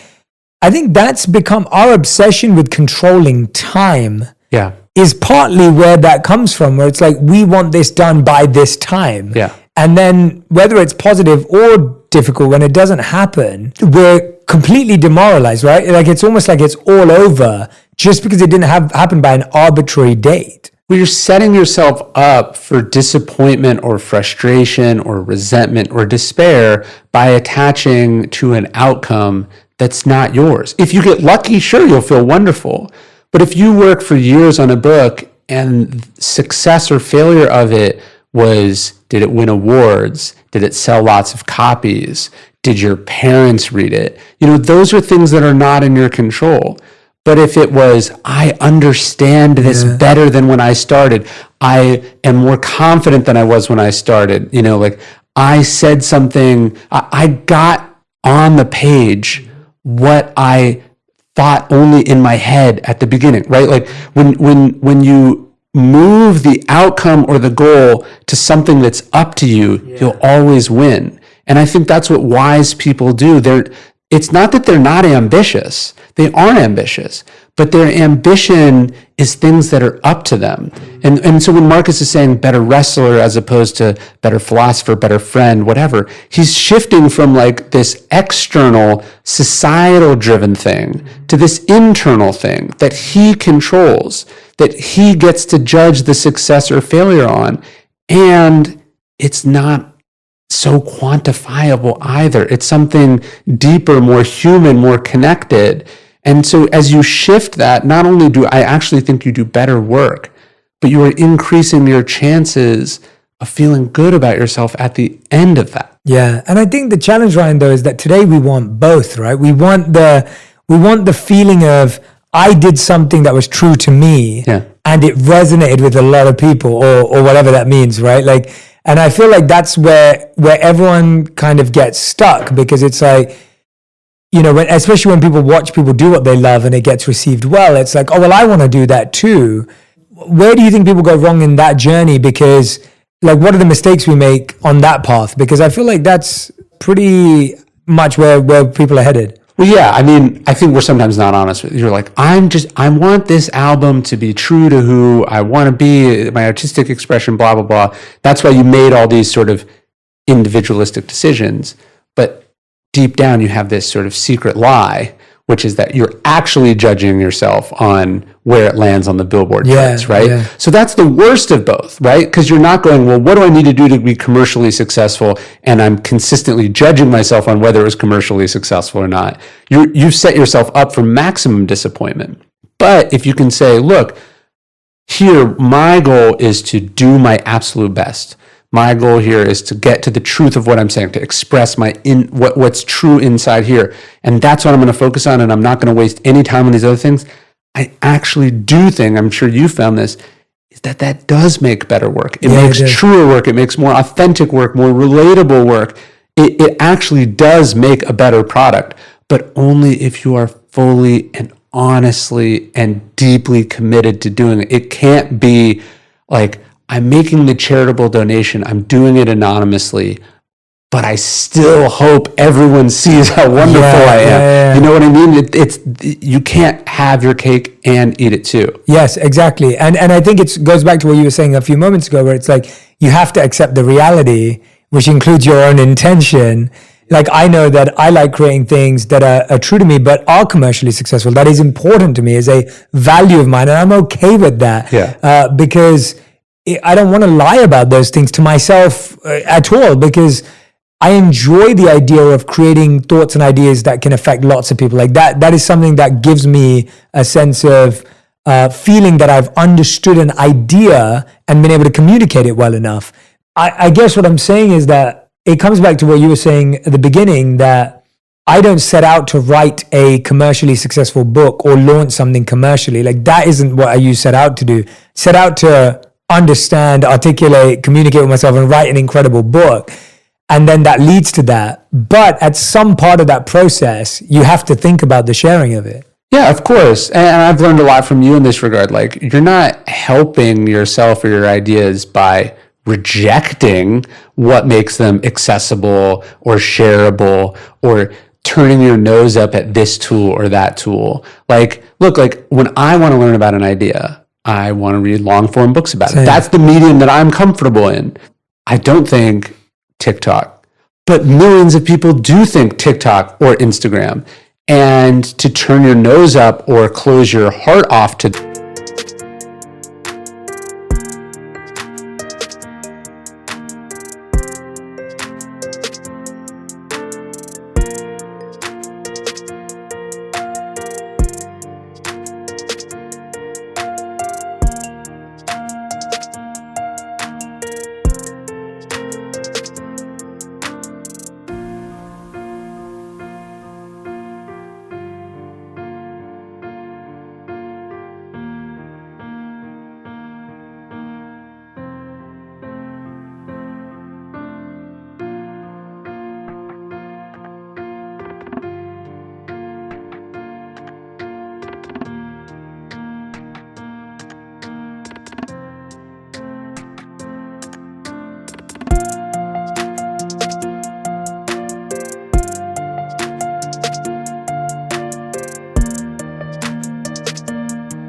that's become our obsession with controlling time. Yeah. Is partly where that comes from, where it's like, we want this done by this time. Yeah. And then whether it's positive or difficult, when it doesn't happen, we're completely demoralized, right? Like it's almost like it's all over just because it didn't happen by an arbitrary date. Well, you're setting yourself up for disappointment or frustration or resentment or despair by attaching to an outcome that's not yours. If you get lucky, sure, you'll feel wonderful. But if you work for years on a book and success or failure of it was, did it win awards? Did it sell lots of copies? Did your parents read it? Those are things that are not in your control. But if it was, I understand this better than when I started. I am more confident than I was when I started. Like I said something, I got on the page what I thought only in my head at the beginning, right? Like when you move the outcome or the goal to something that's up to you, you'll always win. And I think that's what wise people do. It's not that they're not ambitious. They are ambitious, but their ambition is things that are up to them. And so when Marcus is saying better wrestler as opposed to better philosopher, better friend, whatever, he's shifting from like this external societal driven thing to this internal thing that he controls, that he gets to judge the success or failure on. And it's not so quantifiable either. It's something deeper, more human, more connected. And so as you shift that, not only do I actually think you do better work, but you are increasing your chances of feeling good about yourself at the end of that. Yeah. And I think the challenge, Ryan, though, is that today we want both, right? We want the feeling of, I did something that was true to me and it resonated with a lot of people or whatever that means, right? Like, and I feel like that's where everyone kind of gets stuck because it's like, especially when people watch people do what they love and it gets received well, it's like, oh, well, I want to do that too. Where do you think people go wrong in that journey? Because like, what are the mistakes we make on that path? Because I feel like that's pretty much where people are headed. Well, yeah, I mean, I think we're sometimes not honest with you. You're like, I want this album to be true to who I want to be, my artistic expression, blah, blah, blah. That's why you made all these sort of individualistic decisions. But deep down, you have this sort of secret lie which is that you're actually judging yourself on where it lands on the Billboard charts, right? Yeah. So that's the worst of both, right? Because you're not going, well, what do I need to do to be commercially successful? And I'm consistently judging myself on whether it was commercially successful or not. You've set yourself up for maximum disappointment. But if you can say, look, here, my goal is to do my absolute best. My goal here is to get to the truth of what I'm saying, to express what's true inside here. And that's what I'm going to focus on, and I'm not going to waste any time on these other things. I actually do think, I'm sure you found this, is that does make better work. It makes truer work. It makes more authentic work, more relatable work. It actually does make a better product, but only if you are fully and honestly and deeply committed to doing it. It can't be like, I'm making the charitable donation, I'm doing it anonymously, but I still hope everyone sees how wonderful I am. Yeah. You know what I mean? It's you can't have your cake and eat it too. Yes, exactly. And I think it goes back to what you were saying a few moments ago, where it's like, you have to accept the reality, which includes your own intention. Like, I know that I like creating things that are true to me, but are commercially successful. That is important to me, is a value of mine. And I'm okay with that. Yeah. Because I don't want to lie about those things to myself at all, because I enjoy the idea of creating thoughts and ideas that can affect lots of people. Like that is something that gives me a sense of feeling that I've understood an idea and been able to communicate it well enough. I guess what I'm saying is that it comes back to what you were saying at the beginning, that I don't set out to write a commercially successful book or launch something commercially. Like, that isn't what I set out to do. Set out to understand, articulate, communicate with myself, and write an incredible book. And then that leads to that. But at some part of that process, you have to think about the sharing of it. Yeah, of course. And I've learned a lot from you in this regard. Like, you're not helping yourself or your ideas by rejecting what makes them accessible or shareable, or turning your nose up at this tool or that tool. Like, look, like when I want to learn about an idea, I want to read long form books about it. That's the medium that I'm comfortable in. I don't think TikTok, but millions of people do think TikTok or Instagram. And to turn your nose up or close your heart off to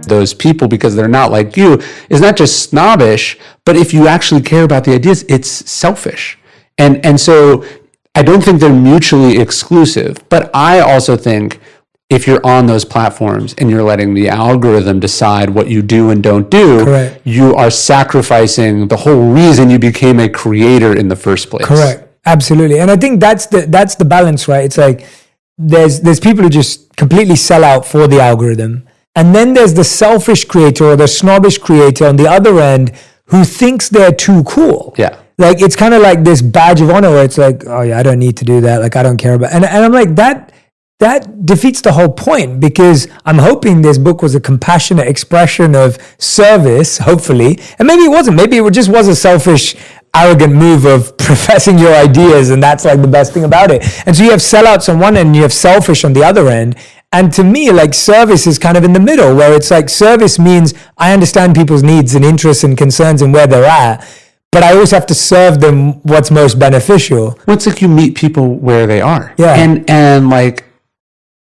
those people because they're not like you is not just snobbish, but if you actually care about the ideas, it's selfish. And so I don't think they're mutually exclusive, but I also think if you're on those platforms and you're letting the algorithm decide what you do and don't do, Correct. You are sacrificing the whole reason you became a creator in the first place. Correct. Absolutely. And I think that's the balance, right? It's like there's people who just completely sell out for the algorithm. And then there's the selfish creator or the snobbish creator on the other end who thinks they're too cool. Yeah. Like, it's kind of like this badge of honor where it's like, oh yeah, I don't need to do that. Like, I don't care about, and I'm like, that defeats the whole point, because I'm hoping this book was a compassionate expression of service, hopefully. And maybe it wasn't. Maybe it just was a selfish, arrogant move of professing your ideas, and that's like the best thing about it. And so you have sellouts on one end and you have selfish on the other end. And to me, like, service is kind of in the middle, where it's like, service means I understand people's needs and interests and concerns and where they're at, but I always have to serve them what's most beneficial. Well, it's like you meet people where they are. Yeah. And like,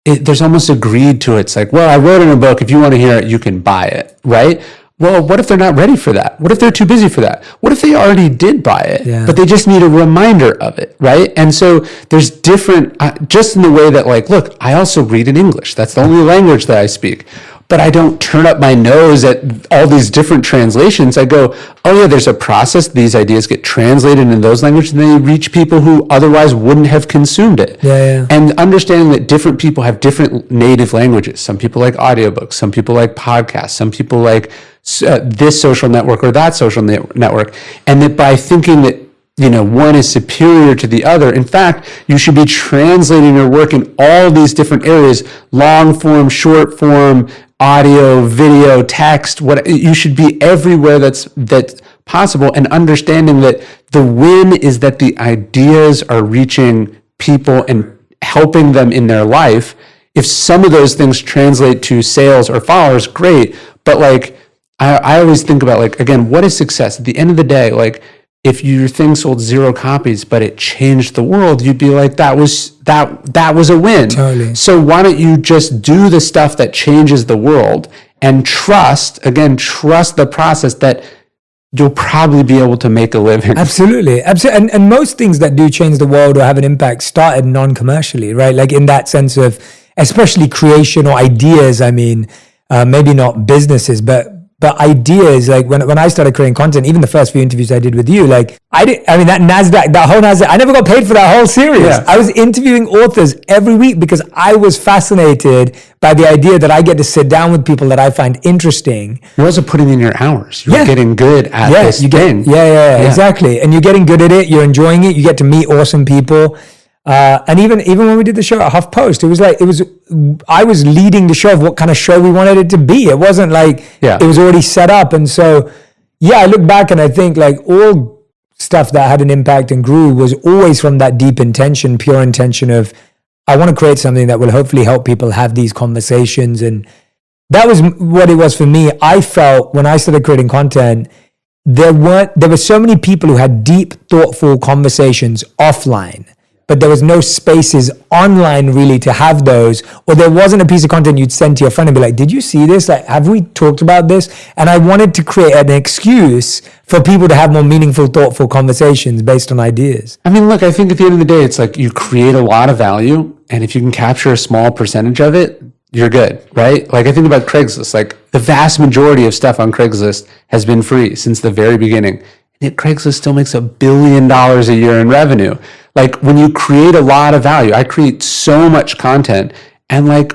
there's almost a greed to it. It's like, well, I wrote in a book. If you want to hear it, you can buy it, right? Well, what if they're not ready for that? What if they're too busy for that? What if they already did buy it, but they just need a reminder of it, right? And so there's different, just in the way that like, look, I also read in English. That's the only language that I speak. But I don't turn up my nose at all these different translations. I go, oh yeah, there's a process. These ideas get translated in those languages and they reach people who otherwise wouldn't have consumed it. And understanding that different people have different native languages. Some people like audiobooks. Some people like podcasts. Some people like this social network or that social network. And that by thinking that, you know, one is superior to the other. In fact, you should be translating your work in all these different areas, long form, short form, audio, video, text, what you should be everywhere that's possible, and understanding that the win is that the ideas are reaching people and helping them in their life. If some of those things translate to sales or followers, great. But like, I always think about like, again, what is success? At the end of the day, like, if your thing sold 0 copies, but it changed the world, you'd be like, that was a win. Totally. So why don't you just do the stuff that changes the world and trust the process that you'll probably be able to make a living. Absolutely. And most things that do change the world or have an impact started non-commercially, right? Like in that sense of, especially creation or ideas. I mean, maybe not businesses, but ideas, like when I started creating content, even the first few interviews I did with you, like that whole NASDAQ, I never got paid for that whole series. Yeah. I was interviewing authors every week because I was fascinated by the idea that I get to sit down with people that I find interesting. You're also putting in your hours. You're getting good at this thing. Yeah, exactly. And you're getting good at it. You're enjoying it. You get to meet awesome people. And even when we did the show at HuffPost, I was leading the show of what kind of show we wanted it to be. It wasn't like it was already set up. And so, I look back and I think like all stuff that had an impact and grew was always from that deep intention, pure intention of, I want to create something that will hopefully help people have these conversations. And that was what it was for me. I felt when I started creating content, there were so many people who had deep, thoughtful conversations offline, but there was no spaces online really to have those, or there wasn't a piece of content you'd send to your friend and be like, did you see this? Like, have we talked about this? And I wanted to create an excuse for people to have more meaningful, thoughtful conversations based on ideas. I mean, look, I think at the end of the day, it's like you create a lot of value, and if you can capture a small percentage of it, you're good, right? Like I think about Craigslist, like the vast majority of stuff on Craigslist has been free since the very beginning. And yet Craigslist still makes $1 billion a year in revenue. Like when you create a lot of value, I create so much content, and like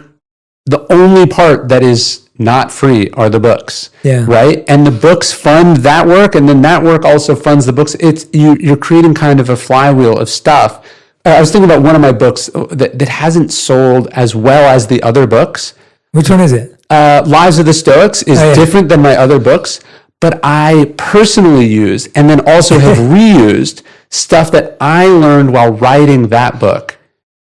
the only part that is not free are the books, right? And the books fund that work, and then that work also funds the books. You're creating kind of a flywheel of stuff. I was thinking about one of my books that hasn't sold as well as the other books. Which one is it? Lives of the Stoics is different than my other books, but I personally use and then also have reused stuff that I learned while writing that book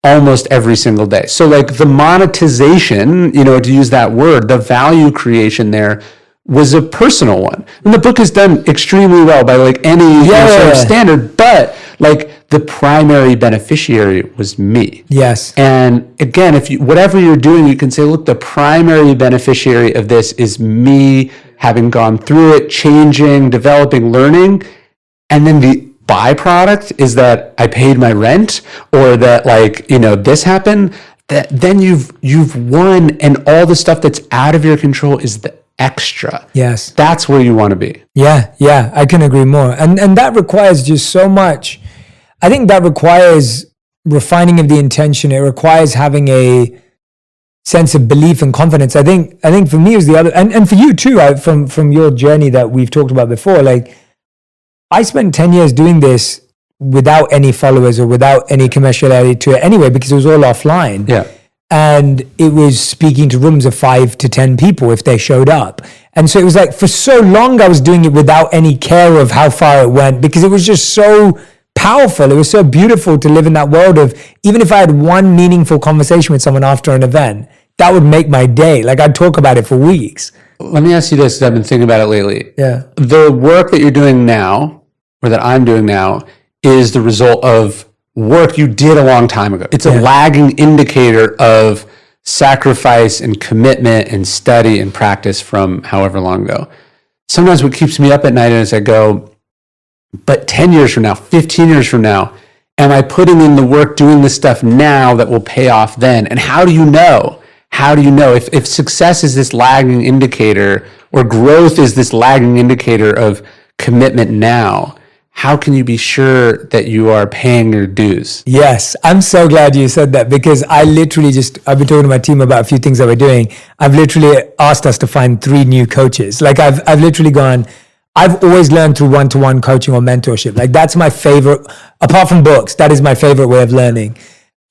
almost every single day. So like the monetization, to use that word, the value creation there was a personal one. And the book is done extremely well by like any sort of standard, but like the primary beneficiary was me. Yes. And again, whatever you're doing, you can say, look, the primary beneficiary of this is me having gone through it, changing, developing, learning. And then the byproduct is that I paid my rent, or that like, this happened, that then you've won, and all the stuff that's out of your control is the extra. Yes. That's where you want to be. Yeah, I can agree more. And that requires just so much. I think that requires refining of the intention. It requires having a sense of belief and confidence. I think for me it was the other, and for you too, from your journey that we've talked about before, like I spent 10 years doing this without any followers or without any commerciality to it anyway, because it was all offline. Yeah. And it was speaking to rooms of 5 to 10 people if they showed up. And so it was like, for so long I was doing it without any care of how far it went, because it was just so powerful. It was so beautiful to live in that world of, even if I had one meaningful conversation with someone after an event, that would make my day. Like I'd talk about it for weeks. Let me ask you this, because I've been thinking about it lately. Yeah. The work that you're doing now, or that I'm doing now, is the result of work you did a long time ago. It's a lagging indicator of sacrifice and commitment and study and practice from however long ago. sometimes what keeps me up at night is I go, but 10 years from now, 15 years from now, am I putting in the work doing this stuff now that will pay off then? And how do you know? How do you know if success is this lagging indicator or growth is this lagging indicator of commitment now? How can you be sure that you are paying your dues? Yes, I'm so glad you said that, because I've been talking to my team about a few things that we're doing. I've literally asked us to find 3 new coaches. Like I've literally gone, I've always learned through one-to-one coaching or mentorship. Like that's my favorite, apart from books, that is my favorite way of learning.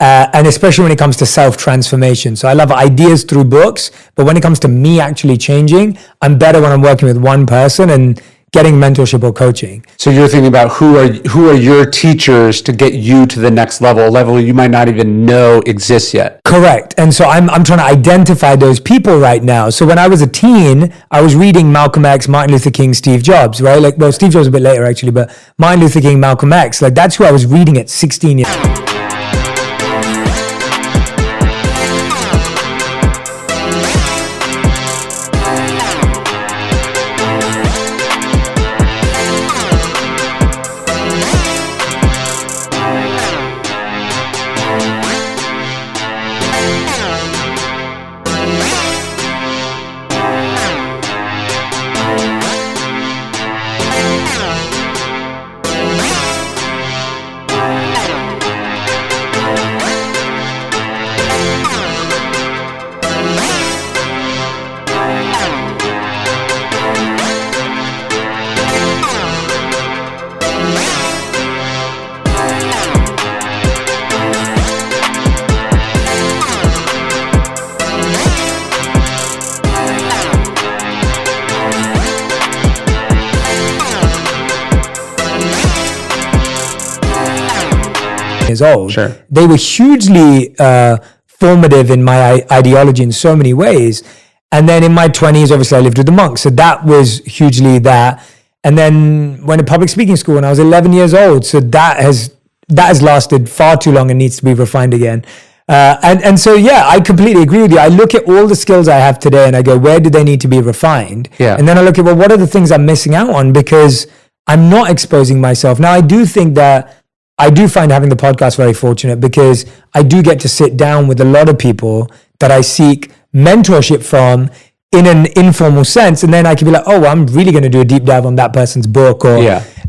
And especially when it comes to self-transformation. So I love ideas through books, but when it comes to me actually changing, I'm better when I'm working with one person and getting mentorship or coaching. So you're thinking about who are your teachers to get you to the next level, a level you might not even know exists yet. Correct. And so I'm trying to identify those people right now. So when I was a teen, I was reading Malcolm X, Martin Luther King, Steve Jobs, right? Like, well, Steve Jobs a bit later actually, but Martin Luther King, Malcolm X, like that's who I was reading at 16 years old. Years old. Sure. They were hugely formative in my ideology in so many ways. And then in my 20s, obviously I lived with the monks. So that was hugely that. And then went to public speaking school when I was 11 years old. So that has lasted far too long and needs to be refined again. And so, yeah, I completely agree with you. I look at all the skills I have today and I go, where do they need to be refined? Yeah. And then I look at, well, what are the things I'm missing out on because I'm not exposing myself. Now, I do think that I do find having the podcast very fortunate because I do get to sit down with a lot of people that I seek mentorship from in an informal sense. And then I can be like, oh, well, I'm really going to do a deep dive on that person's book. Or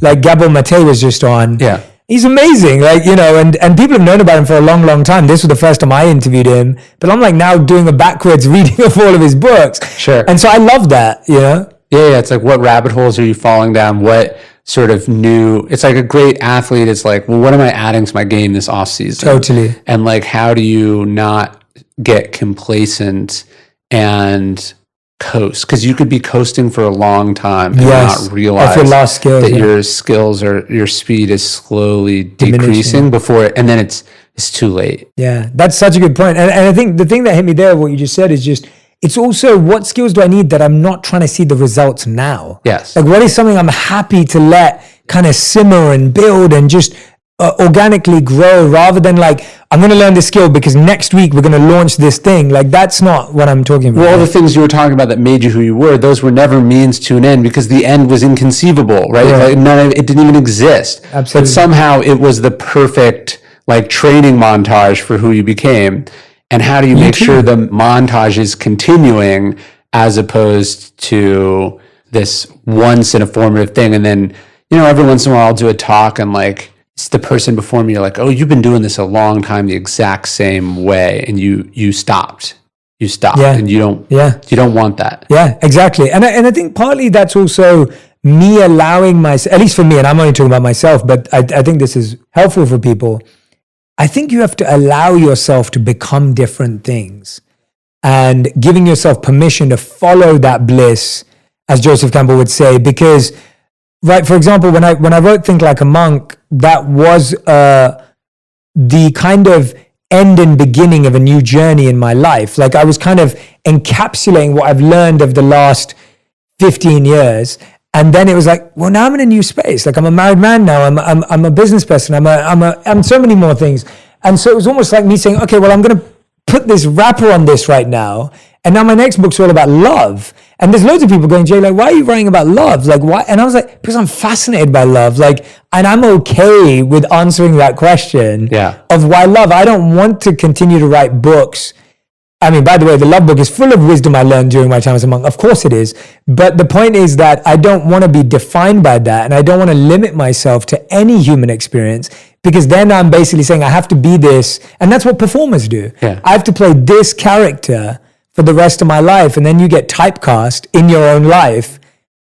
like Gabor Mate was just on. Yeah. He's amazing. Like, you know, and people have known about him for a long, long time. This was the first time I interviewed him, but I'm like now doing a backwards reading of all of his books. Sure. And so I love that, you know? Yeah. It's like, what rabbit holes are you falling down? What sort of new, it's like a great athlete. It's like, well, what am I adding to my game this off season? Totally. And like, how do you not get complacent and coast? Because you could be coasting for a long time and not realize that your skills or your speed is slowly decreasing before, and then it's too late. Yeah, that's such a good point. And I think the thing that hit me there, what you just said, is just, it's also what skills do I need that I'm not trying to see the results now? Yes. Like what is something I'm happy to let kind of simmer and build and just organically grow rather than like, I'm going to learn this skill because next week we're going to launch this thing. Like that's not what I'm talking about. Well, all the things you were talking about that made you who you were, those were never means to an end because the end was inconceivable, right? Like, it didn't even exist. Absolutely. But somehow it was the perfect like training montage for who you became. And how do you make sure the montage is continuing as opposed to this once in a formative thing? And then, you know, every once in a while I'll do a talk and like, it's the person before me, you're like, oh, you've been doing this a long time the exact same way. And you stopped. And you don't want that. Yeah, exactly. And I think partly that's also me allowing myself, at least for me, and I'm only talking about myself, but I think this is helpful for people. I think you have to allow yourself to become different things and giving yourself permission to follow that bliss, as Joseph Campbell would say, because, right, for example, when I wrote Think Like a Monk, that was the kind of end and beginning of a new journey in my life. Like I was kind of encapsulating what I've learned of the last 15 years. And then it was like, well, now I'm in a new space. Like I'm a married man now. I'm a business person. I'm so many more things. And so it was almost like me saying, okay, well, I'm going to put this wrapper on this right now. And now my next book's all about love. And there's loads of people going, Jay, like, why are you writing about love? Like, why? And I was like, because I'm fascinated by love. Like, and I'm okay with answering that question of why love. I don't want to continue to write books. I mean, by the way, the love book is full of wisdom I learned during my time as a monk. Of course it is. But the point is that I don't want to be defined by that. And I don't want to limit myself to any human experience, because then I'm basically saying I have to be this. And that's what performers do. Yeah. I have to play this character for the rest of my life. And then you get typecast in your own life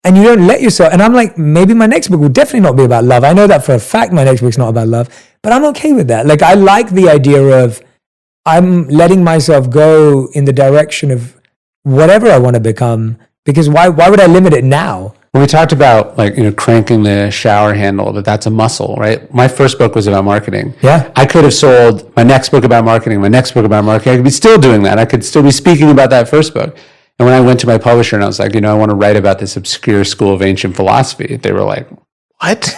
and you don't let yourself. And I'm like, maybe my next book will definitely not be about love. I know that for a fact my next book's not about love, but I'm okay with that. Like, I like the idea of I'm letting myself go in the direction of whatever I want to become, because why would I limit it now? When we talked about, like, cranking the shower handle, that's a muscle, right? My first book was about marketing. Yeah. I could have sold my next book about marketing, my next book about marketing. I could be still doing that. I could still be speaking about that first book. And when I went to my publisher and I was like, I want to write about this obscure school of ancient philosophy, they were like, what?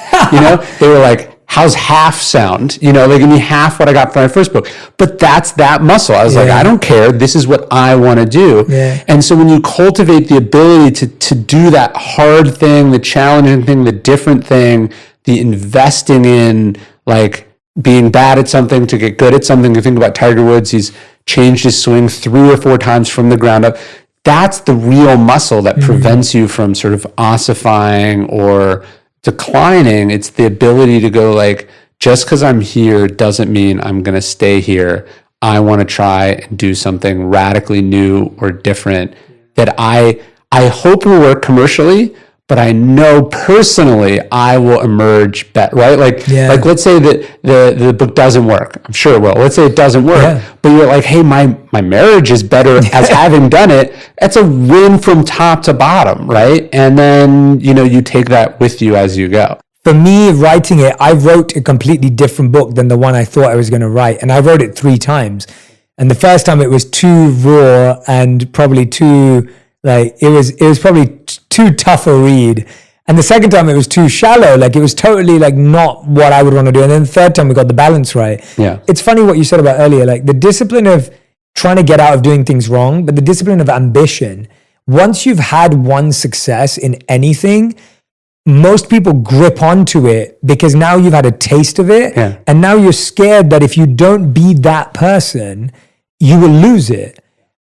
They were like, how's half sound? Like, give me half what I got from my first book. But that's that muscle. I was like, I don't care. This is what I want to do. Yeah. And so when you cultivate the ability to do that hard thing, the challenging thing, the different thing, the investing in, like, being bad at something to get good at something. You think about Tiger Woods, he's changed his swing 3 or 4 times from the ground up. That's the real muscle that prevents you from sort of ossifying or declining. It's the ability to go, like, just because I'm here doesn't mean I'm going to stay here. I want to try and do something radically new or different that I hope will work commercially, but I know personally I will emerge better, right? Like let's say that the book doesn't work. I'm sure it will. Let's say it doesn't work, but you're like, hey, my marriage is better as having done it. That's a win from top to bottom, right? And then, you take that with you as you go. For me, writing it, I wrote a completely different book than the one I thought I was going to write. And I wrote it 3 times. And the first time it was too raw and probably too, like, it was probably too tough a read. And the second time it was too shallow. Like, it was totally, like, not what I would want to do. And then the third time we got the balance right. Yeah. It's funny what you said about earlier, like the discipline of trying to get out of doing things wrong, but the discipline of ambition. Once you've had one success in anything, most people grip onto it because now you've had a taste of it. Yeah. And now you're scared that if you don't be that person, you will lose it.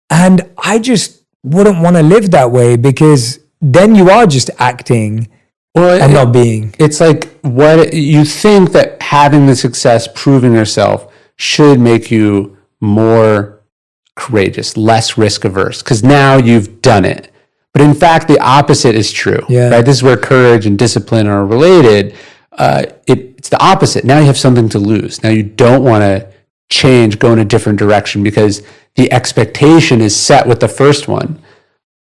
And I just wouldn't want to live that way, because then you are just acting and not being. It's like, what you think that having the success, proving yourself, should make you more courageous, less risk averse, because now you've done it. But in fact, the opposite is true. Yeah. Right? This is where courage and discipline are related. It's the opposite. Now you have something to lose. Now you don't want to change, go in a different direction, because the expectation is set with the first one.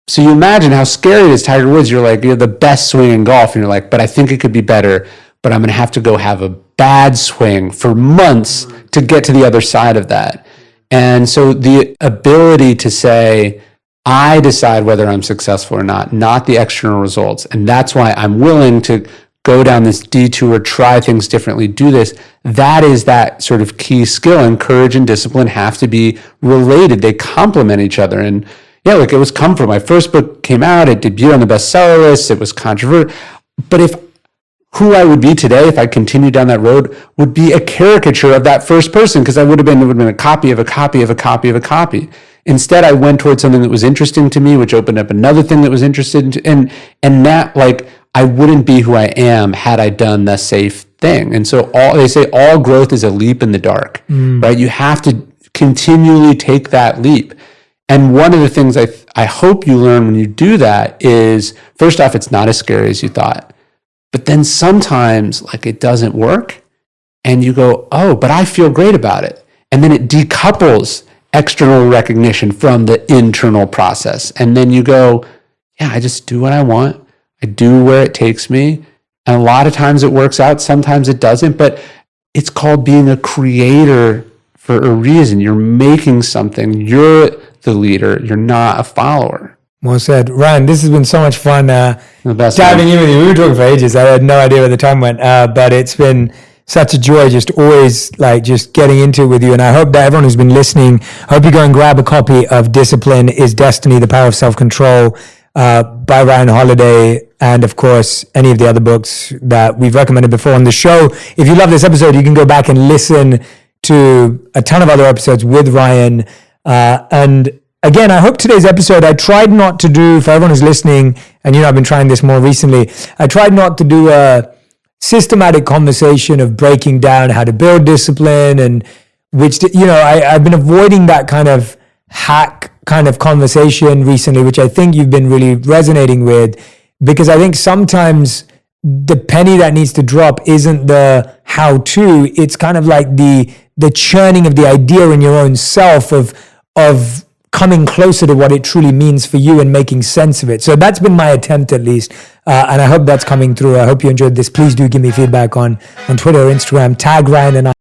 So you imagine how scary it is. Tiger Woods, you're like, you're the best swing in golf, and you're like, but I think it could be better, but I'm going to have to go have a bad swing for months to get to the other side of that. And so the ability to say, I decide whether I'm successful or not the external results. And that's why I'm willing to go down this detour, try things differently, do this. That is that sort of key skill, and courage and discipline have to be related. They complement each other. And like, it was comfort. My first book came out, it debuted on the bestseller list, it was controversial. But if who I would be today, if I continued down that road, would be a caricature of that first person, because it would have been a copy of a copy of a copy of a copy. Instead, I went towards something that was interesting to me, which opened up another thing that was interested in, and that, like, I wouldn't be who I am had I done the safe thing. And so they say all growth is a leap in the dark, right? You have to continually take that leap. And one of the things I hope you learn when you do that is, first off, it's not as scary as you thought. But then sometimes, like, it doesn't work, and you go, oh, but I feel great about it. And then it decouples external recognition from the internal process. And then you go, yeah, I just do what I want. I do where it takes me. And a lot of times it works out, sometimes it doesn't, but it's called being a creator for a reason. You're making something. You're the leader. You're not a follower. Well said. Ryan, this has been so much fun diving in with you. We were talking for ages. I had no idea where the time went, but it's been such a joy just always, like, just getting into it with you. And I hope that everyone who's been listening, I hope you go and grab a copy of Discipline is Destiny, The Power of Self-Control. by Ryan Holiday, and of course, any of the other books that we've recommended before on the show. If you love this episode, you can go back and listen to a ton of other episodes with Ryan. And again, I hope today's episode, I tried not to do, for everyone who's listening, and I've been trying this more recently, I tried not to do a systematic conversation of breaking down how to build discipline, and which, I've been avoiding that kind of hack kind of conversation recently, which I think you've been really resonating with, because I think sometimes the penny that needs to drop isn't the how-to, it's kind of like the churning of the idea in your own self of coming closer to what it truly means for you and making sense of it. So that's been my attempt, at least, and I hope that's coming through. I hope you enjoyed this. Please do give me feedback on Twitter or Instagram. Tag Ryan and I.